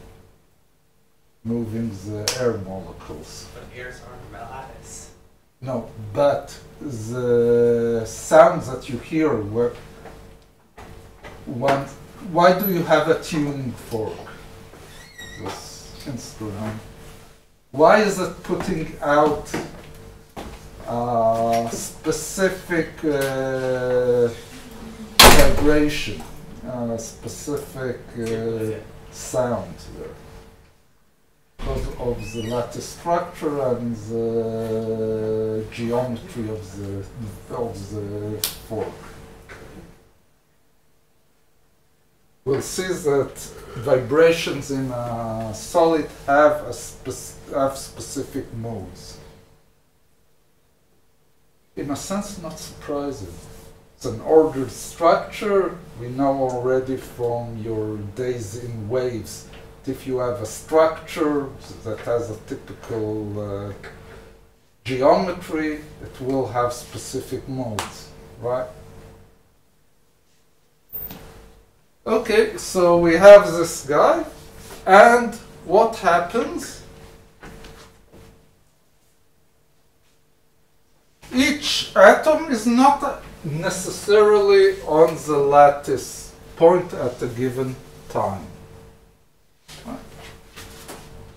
moving the air molecules. But airs aren't lattice. No, but the sounds that you hear were one. Why do you have a tuning fork? This instrument. Why is it putting out specific vibration, specific sound there? Because of the lattice structure and the geometry of the fork. we'll see that vibrations in a solid have specific modes. In a sense, not surprising. It's an ordered structure. We know already from your days in waves that if you have a structure that has a typical geometry, it will have specific modes, right? Okay, so we have this guy, and what happens? Each atom is not necessarily on the lattice point at a given time. Right?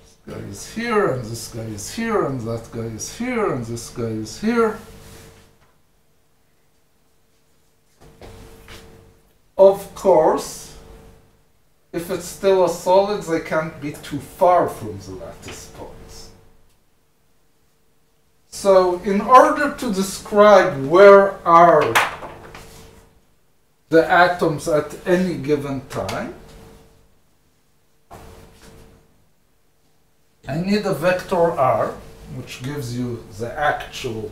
This guy is here, and this guy is here, and that guy is here, and this guy is here. Of course, if it's still a solid, they can't be too far from the lattice points. So in order to describe where are the atoms at any given time, I need a vector R, which gives you the actual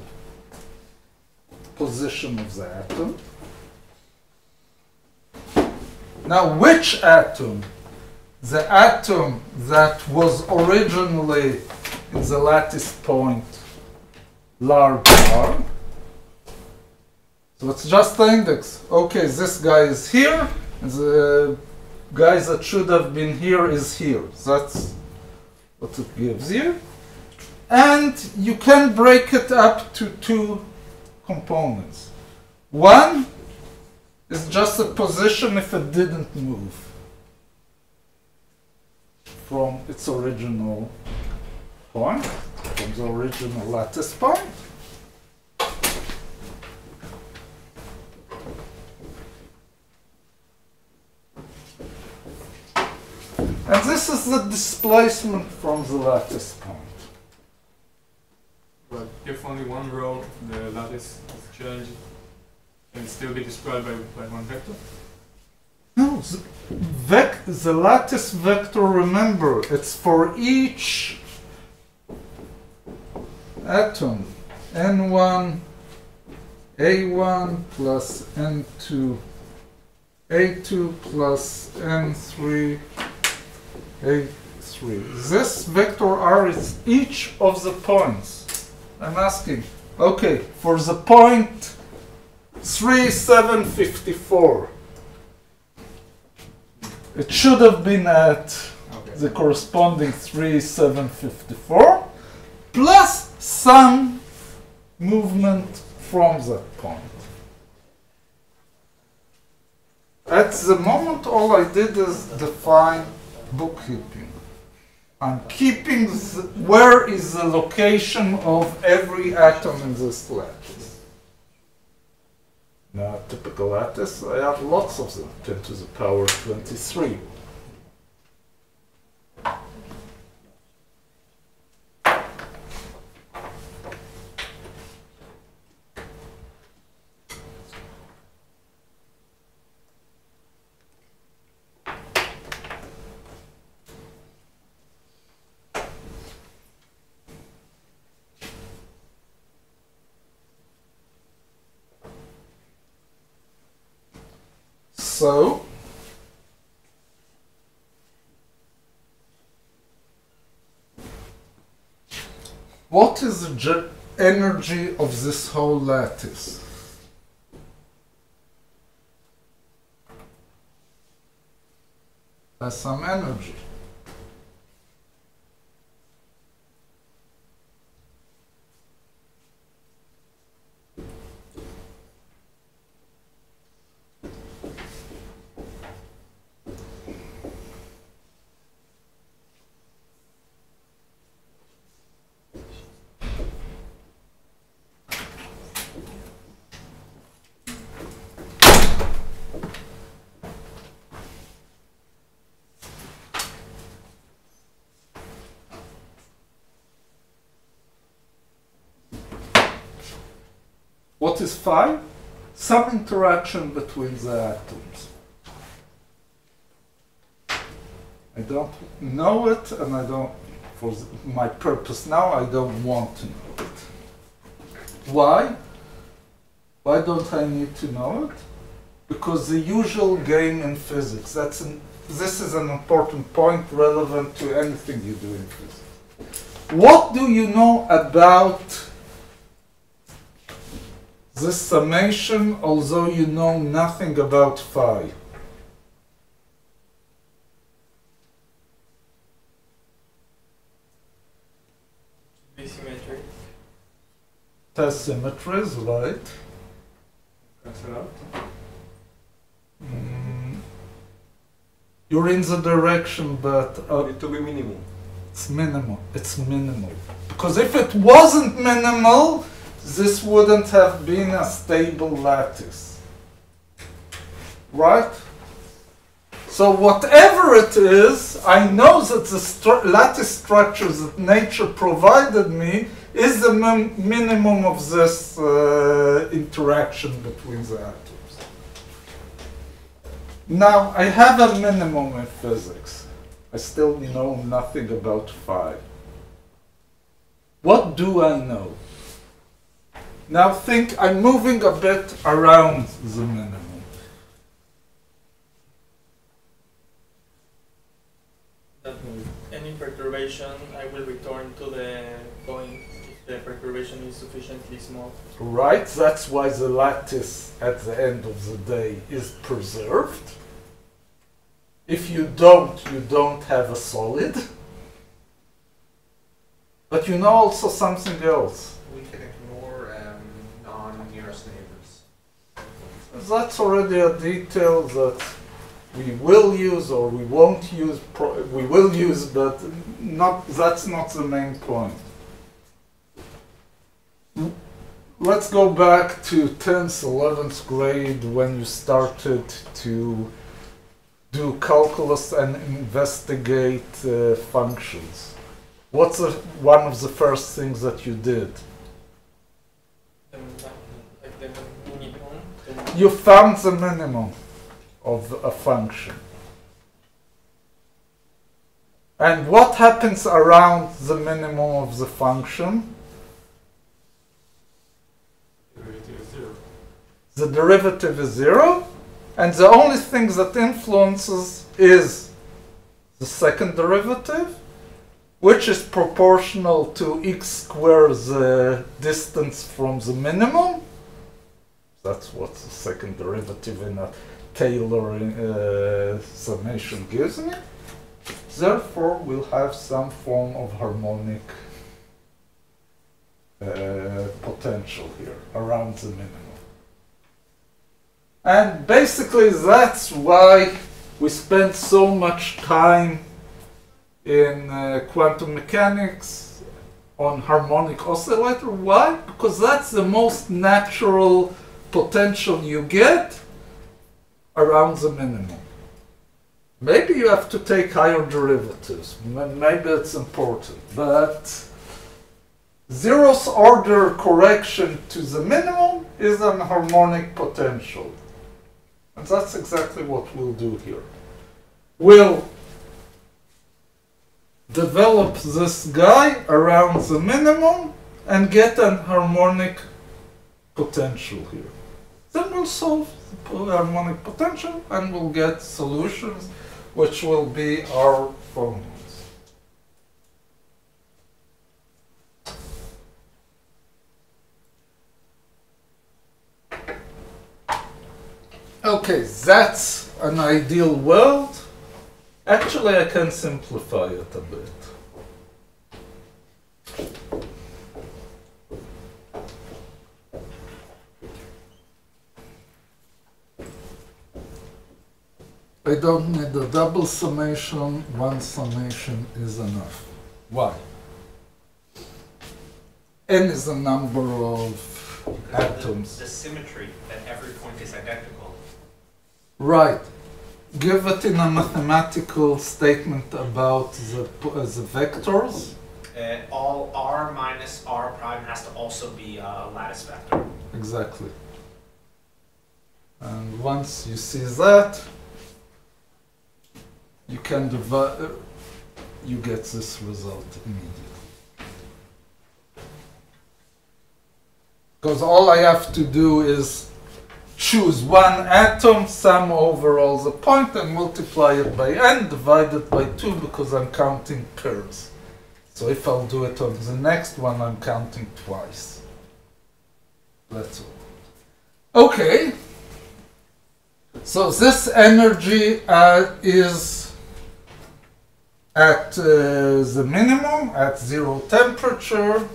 position of the atom. Now, which atom? The atom that was originally in the lattice point large R. So it's just the index. Okay, this guy is here, and the guy that should have been here is here. That's what it gives you. And you can break it up to two components. One is just a position if it didn't move from its original point, from the original lattice point. And this is the displacement from the lattice point. But if only one row of the lattice is changed, can it still be described by one vector? No, the lattice vector, remember, it's for each atom. N1, A1 plus N2, A2 plus N3, A3. This vector R is each of the points. I'm asking, okay, for the point 3, 7, 54. It should have been at the corresponding 3, 7, 54, plus some movement from that point. At the moment, all I did is define bookkeeping. I'm keeping where is the location of every atom in this lattice. Now, typical lattice, I have lots of them, 10 to the power 23. So, what is the energy of this whole lattice? Has some energy. What is phi? Some interaction between the atoms. I don't know it, and I don't, for my purpose now, I don't want to know it. Why? Why don't I need to know it? Because the usual game in physics, this is an important point relevant to anything you do in physics. What do you know about this summation, although you know nothing about phi? Symmetry. It has symmetries, right? Cancel out. You're in the direction, but Need to be minimal. it's minimal. It's minimal. Because if it wasn't minimal, this wouldn't have been a stable lattice. Right? So whatever it is, I know that the lattice structures that nature provided me is the minimum of this interaction between the atoms. Now, I have a minimum in physics. I still know nothing about phi. What do I know? Now think, I'm moving a bit around the minimum. That any perturbation, I will return to the point if the perturbation is sufficiently small. Right, that's why the lattice at the end of the day is preserved. If you don't have a solid. But you know also something else. We can ignore non-nearest neighbors. That's already a detail that we will use or we won't use. We will use, but that's not the main point. Let's go back to 10th, 11th grade when you started to do calculus and investigate functions. What's one of the first things that you did? Like the minimum. You found the minimum of a function. And what happens around the minimum of the function? Derivative is 0. The derivative is 0, and the only thing that influences is the second derivative, which is proportional to x squared, the distance from the minimum. That's what the second derivative in a Taylor summation gives me. Therefore, we'll have some form of harmonic potential here around the minimum. And basically that's why we spend so much time in quantum mechanics on harmonic oscillator. Why? Because that's the most natural potential you get around the minimum. Maybe you have to take higher derivatives. Maybe it's important. But zeroth order correction to the minimum is an harmonic potential. And that's exactly what we'll do here. We'll develop this guy around the minimum and get an harmonic potential here. Then we'll solve the harmonic potential and we'll get solutions which will be our formulas. Okay, that's an ideal world. Actually, I can simplify it a bit. I don't need a double summation, one summation is enough. Why? N is the number of atoms. The symmetry that every point is identical. Right. Give it in a mathematical statement about the vectors. All r minus r prime has to also be a lattice vector. Exactly. And once you see that, you can divide, you get this result immediately. Because all I have to do is choose one atom, sum over all the points, and multiply it by n, divide it by 2, because I'm counting pairs. So if I'll do it on the next one, I'm counting twice. That's all. Okay. So this energy is at the minimum, at 0 temperature.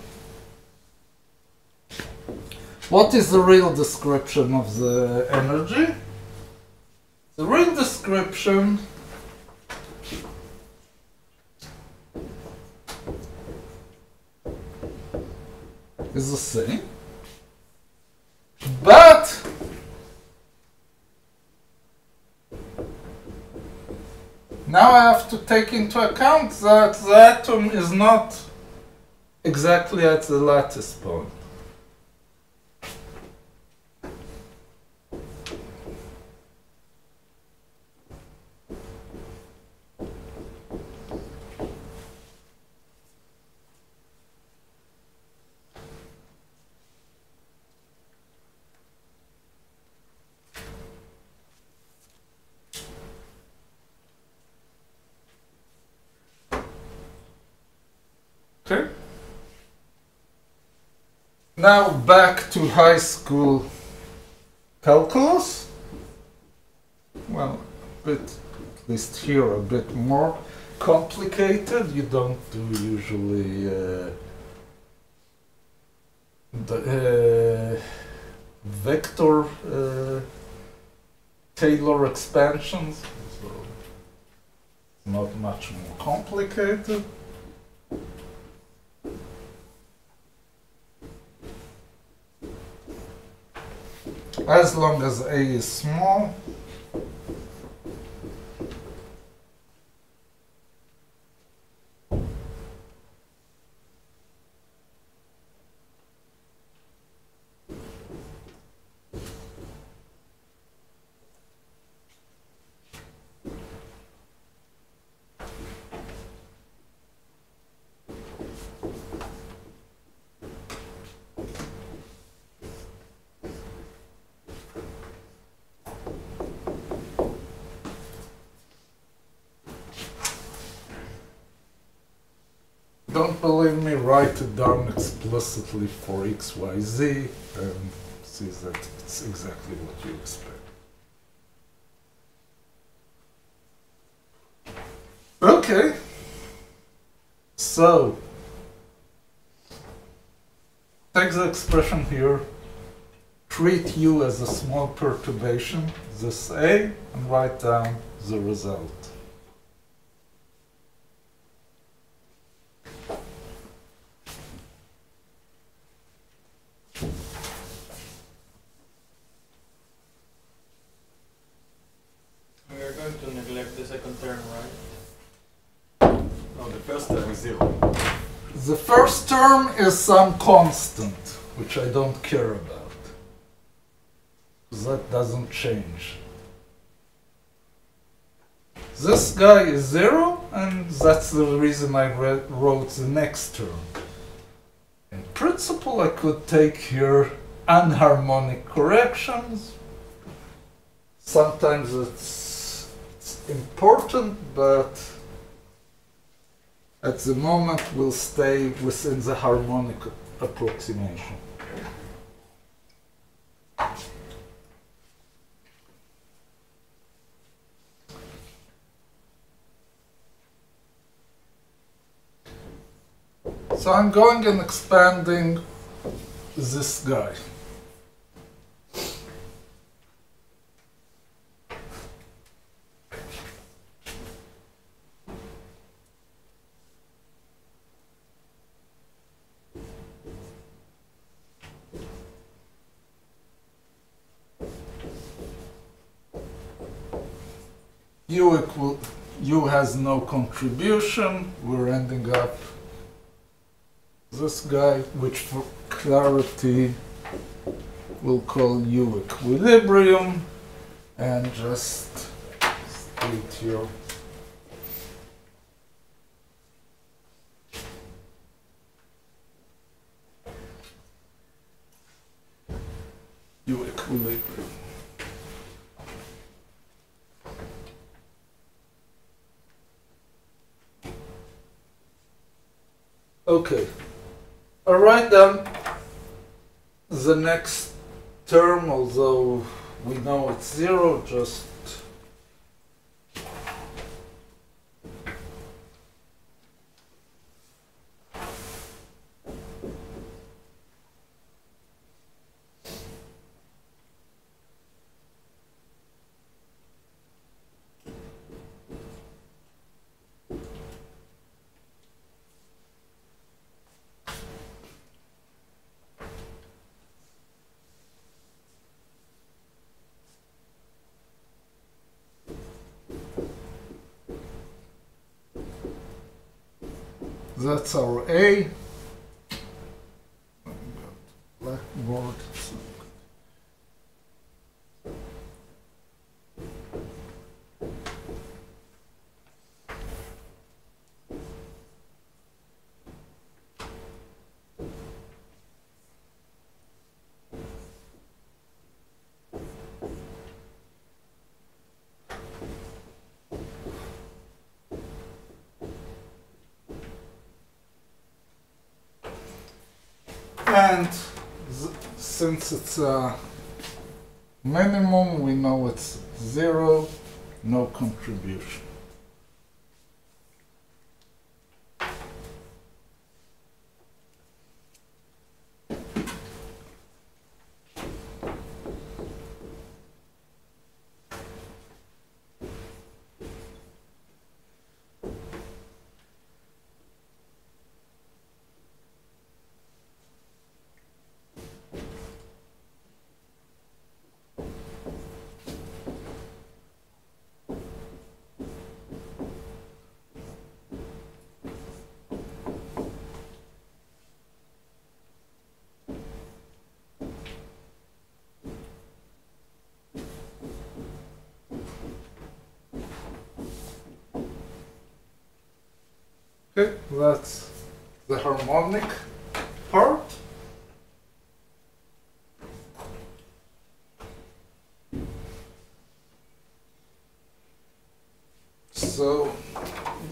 What is the real description of the energy? The real description is the same, but now I have to take into account that the atom is not exactly at the lattice point. Okay. Now back to high school calculus. Well, at least here a bit more complicated. You don't do usually the vector Taylor expansions. So not much more complicated. As long as A is small, don't believe me, write it down explicitly for x, y, z, and see that it's exactly what you expect. Okay, so take the expression here, treat u as a small perturbation, this A, and write down the result. We're going to neglect the second term, right? No, the first term is 0. The first term is some constant, which I don't care about. That doesn't change. This guy is 0, and that's the reason I wrote the next term. In principle, I could take here anharmonic corrections. Sometimes it's important, but at the moment we'll stay within the harmonic approximation. So I'm going and expanding this guy. U has no contribution. We're ending up this guy, which for clarity we'll call U equilibrium, and just state here U equilibrium. Okay. All right then. The next term, although we know it's zero, just that's our A. Blackboard. And since it's a minimum, we know it's zero, no contribution. Okay, that's the harmonic part. So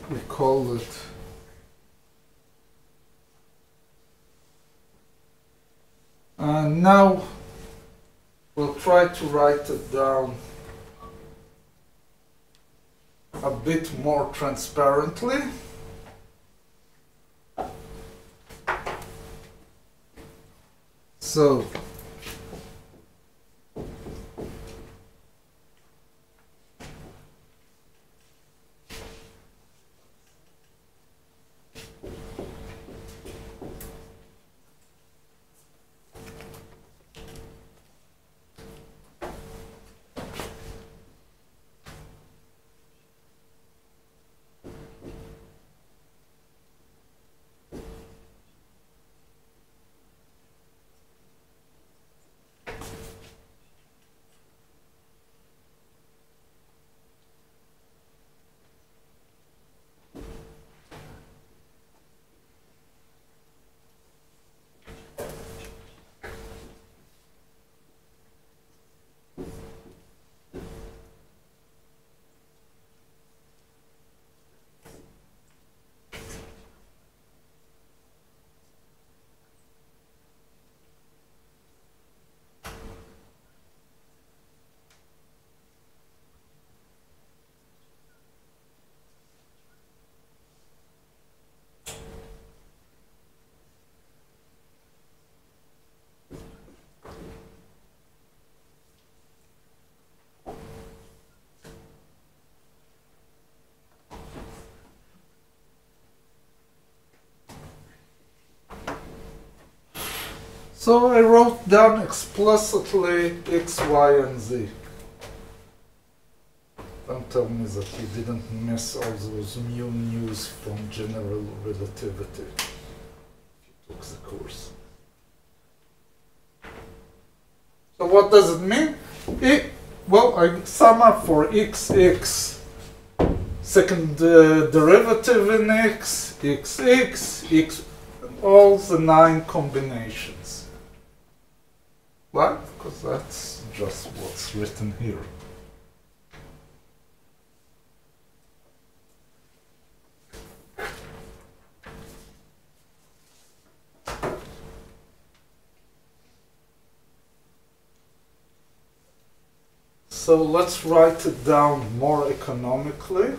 we call it now we'll try to write it down a bit more transparently. So So I wrote down explicitly X, Y, and Z. Don't tell me that you didn't miss all those mu news from general relativity if you took the course. So what does it mean? Well, I sum up for x, second derivative in x, x, all the 9 combinations. Why? Because that's just what's written here. So let's write it down more economically.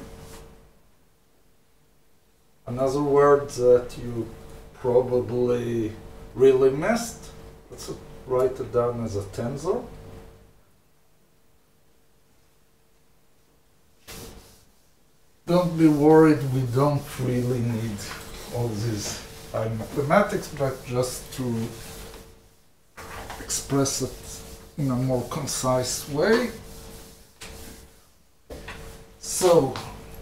Another word that you probably really missed. Let's write it down as a tensor. Don't be worried, we don't really need all these high mathematics, but just to express it in a more concise way. So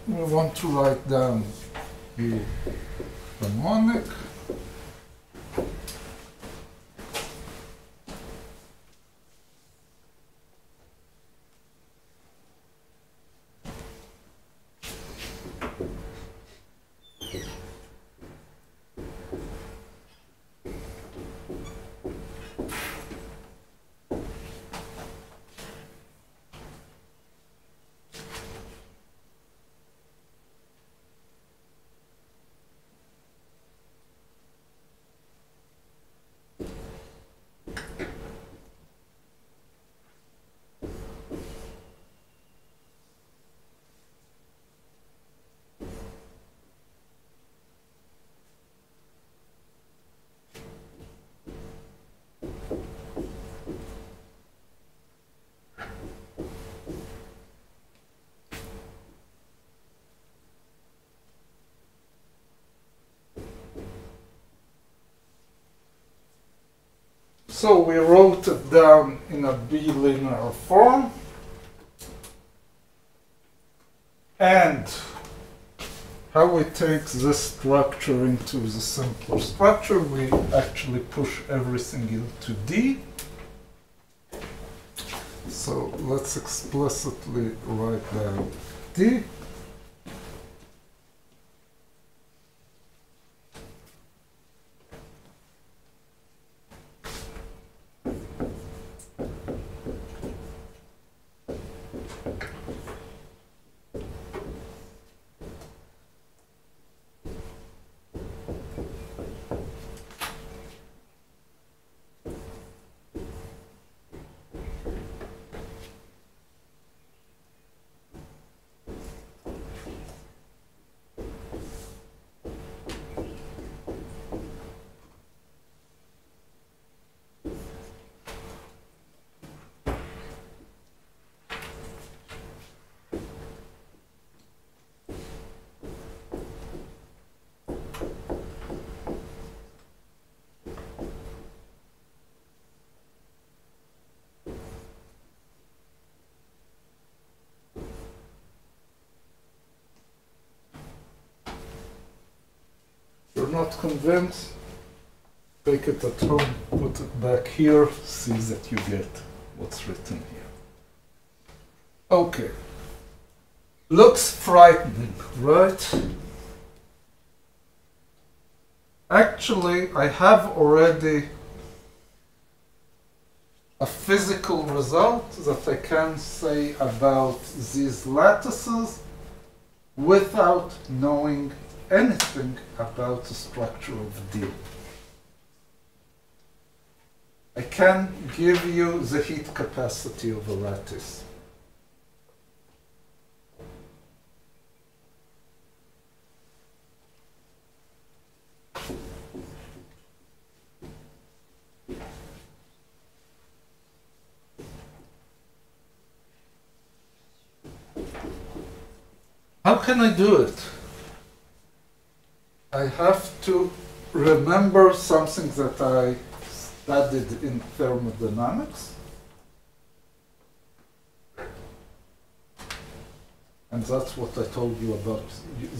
we want to write down the harmonic. So we wrote it down in a bilinear form, and how we take this structure into the simpler structure, we actually push everything into D. So let's explicitly write down D. Not convinced, take it at home, put it back here, see that you get what's written here. Okay. Looks frightening, right? Actually, I have already a physical result that I can say about these lattices without knowing anything about the structure of D. I can give you the heat capacity of a lattice. How can I do it? I have to remember something that I studied in thermodynamics. And that's what I told you about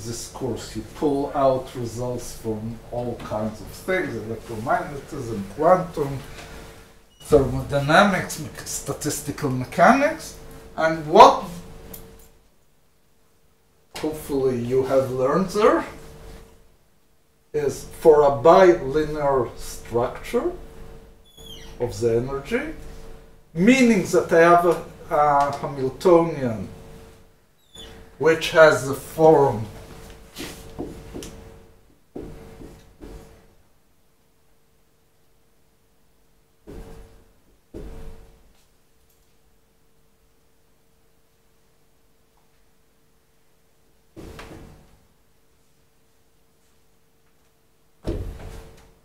this course. You pull out results from all kinds of things, electromagnetism, quantum, thermodynamics, statistical mechanics, and what hopefully you have learned there is for a bilinear structure, of the energy, meaning that I have a Hamiltonian which has the form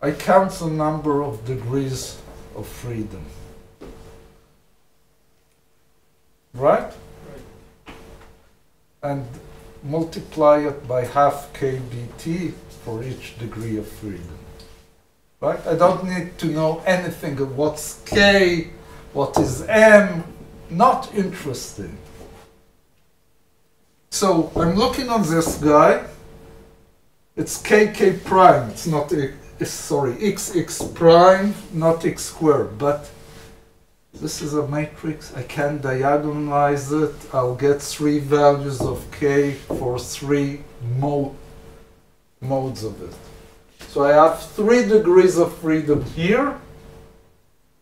I count the number of degrees of freedom. Right? And multiply it by half kBt for each degree of freedom. Right? I don't need to know anything of what's k, what is m, not interesting. So I'm looking on this guy. It's kk prime. It's not sorry, xx prime, not x squared, but this is a matrix. I can diagonalize it. I'll get 3 values of k for 3 modes of it. So I have 3 degrees of freedom here,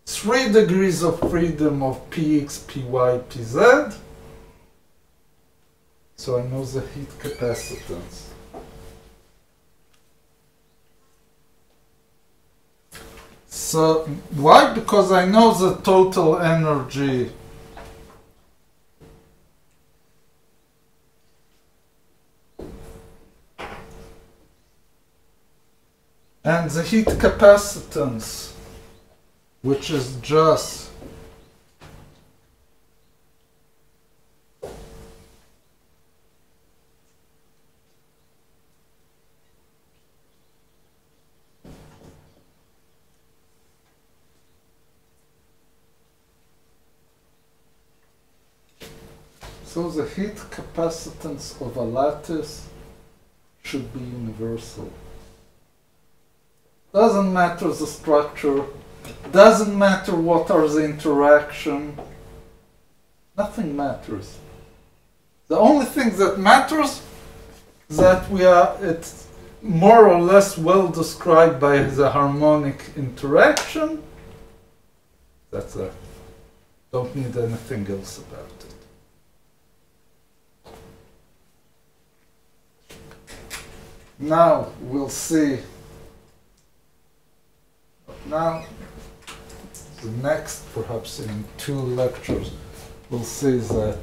3 degrees of freedom of px, py, pz. So I know the heat capacitance. So why? Because I know the total energy and the heat capacitance, which is just so the heat capacitance of a lattice should be universal. Doesn't matter the structure, doesn't matter what are the interaction, nothing matters. The only thing that matters is that it's more or less well described by the harmonic interaction. That's it. Don't need anything else about it. Now we'll see. Now, the next, perhaps in 2 lectures, we'll see that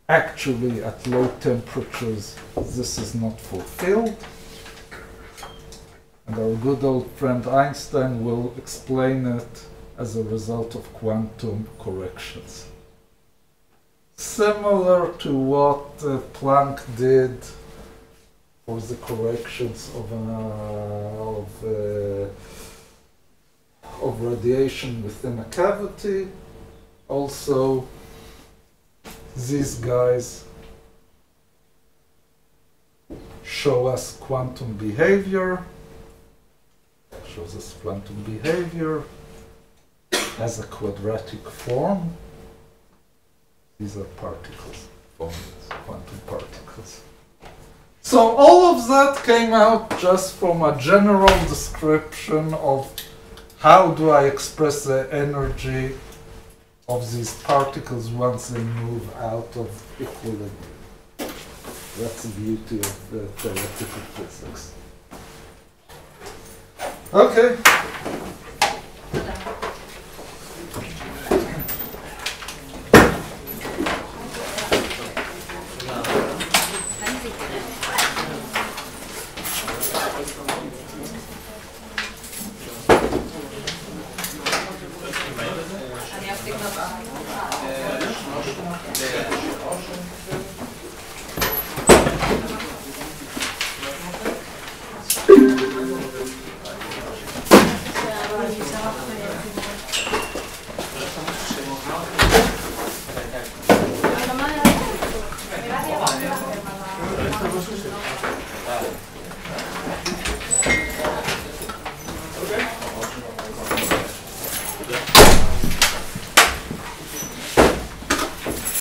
actually at low temperatures this is not fulfilled. And our good old friend Einstein will explain it as a result of quantum corrections. Similar to what Planck did for the corrections of radiation within a cavity. Also, these guys show us quantum behavior. Shows us quantum behavior as a quadratic form. These are particles, quantum particles. So all of that came out just from a general description of how do I express the energy of these particles once they move out of equilibrium. That's the beauty of the theoretical physics. Okay.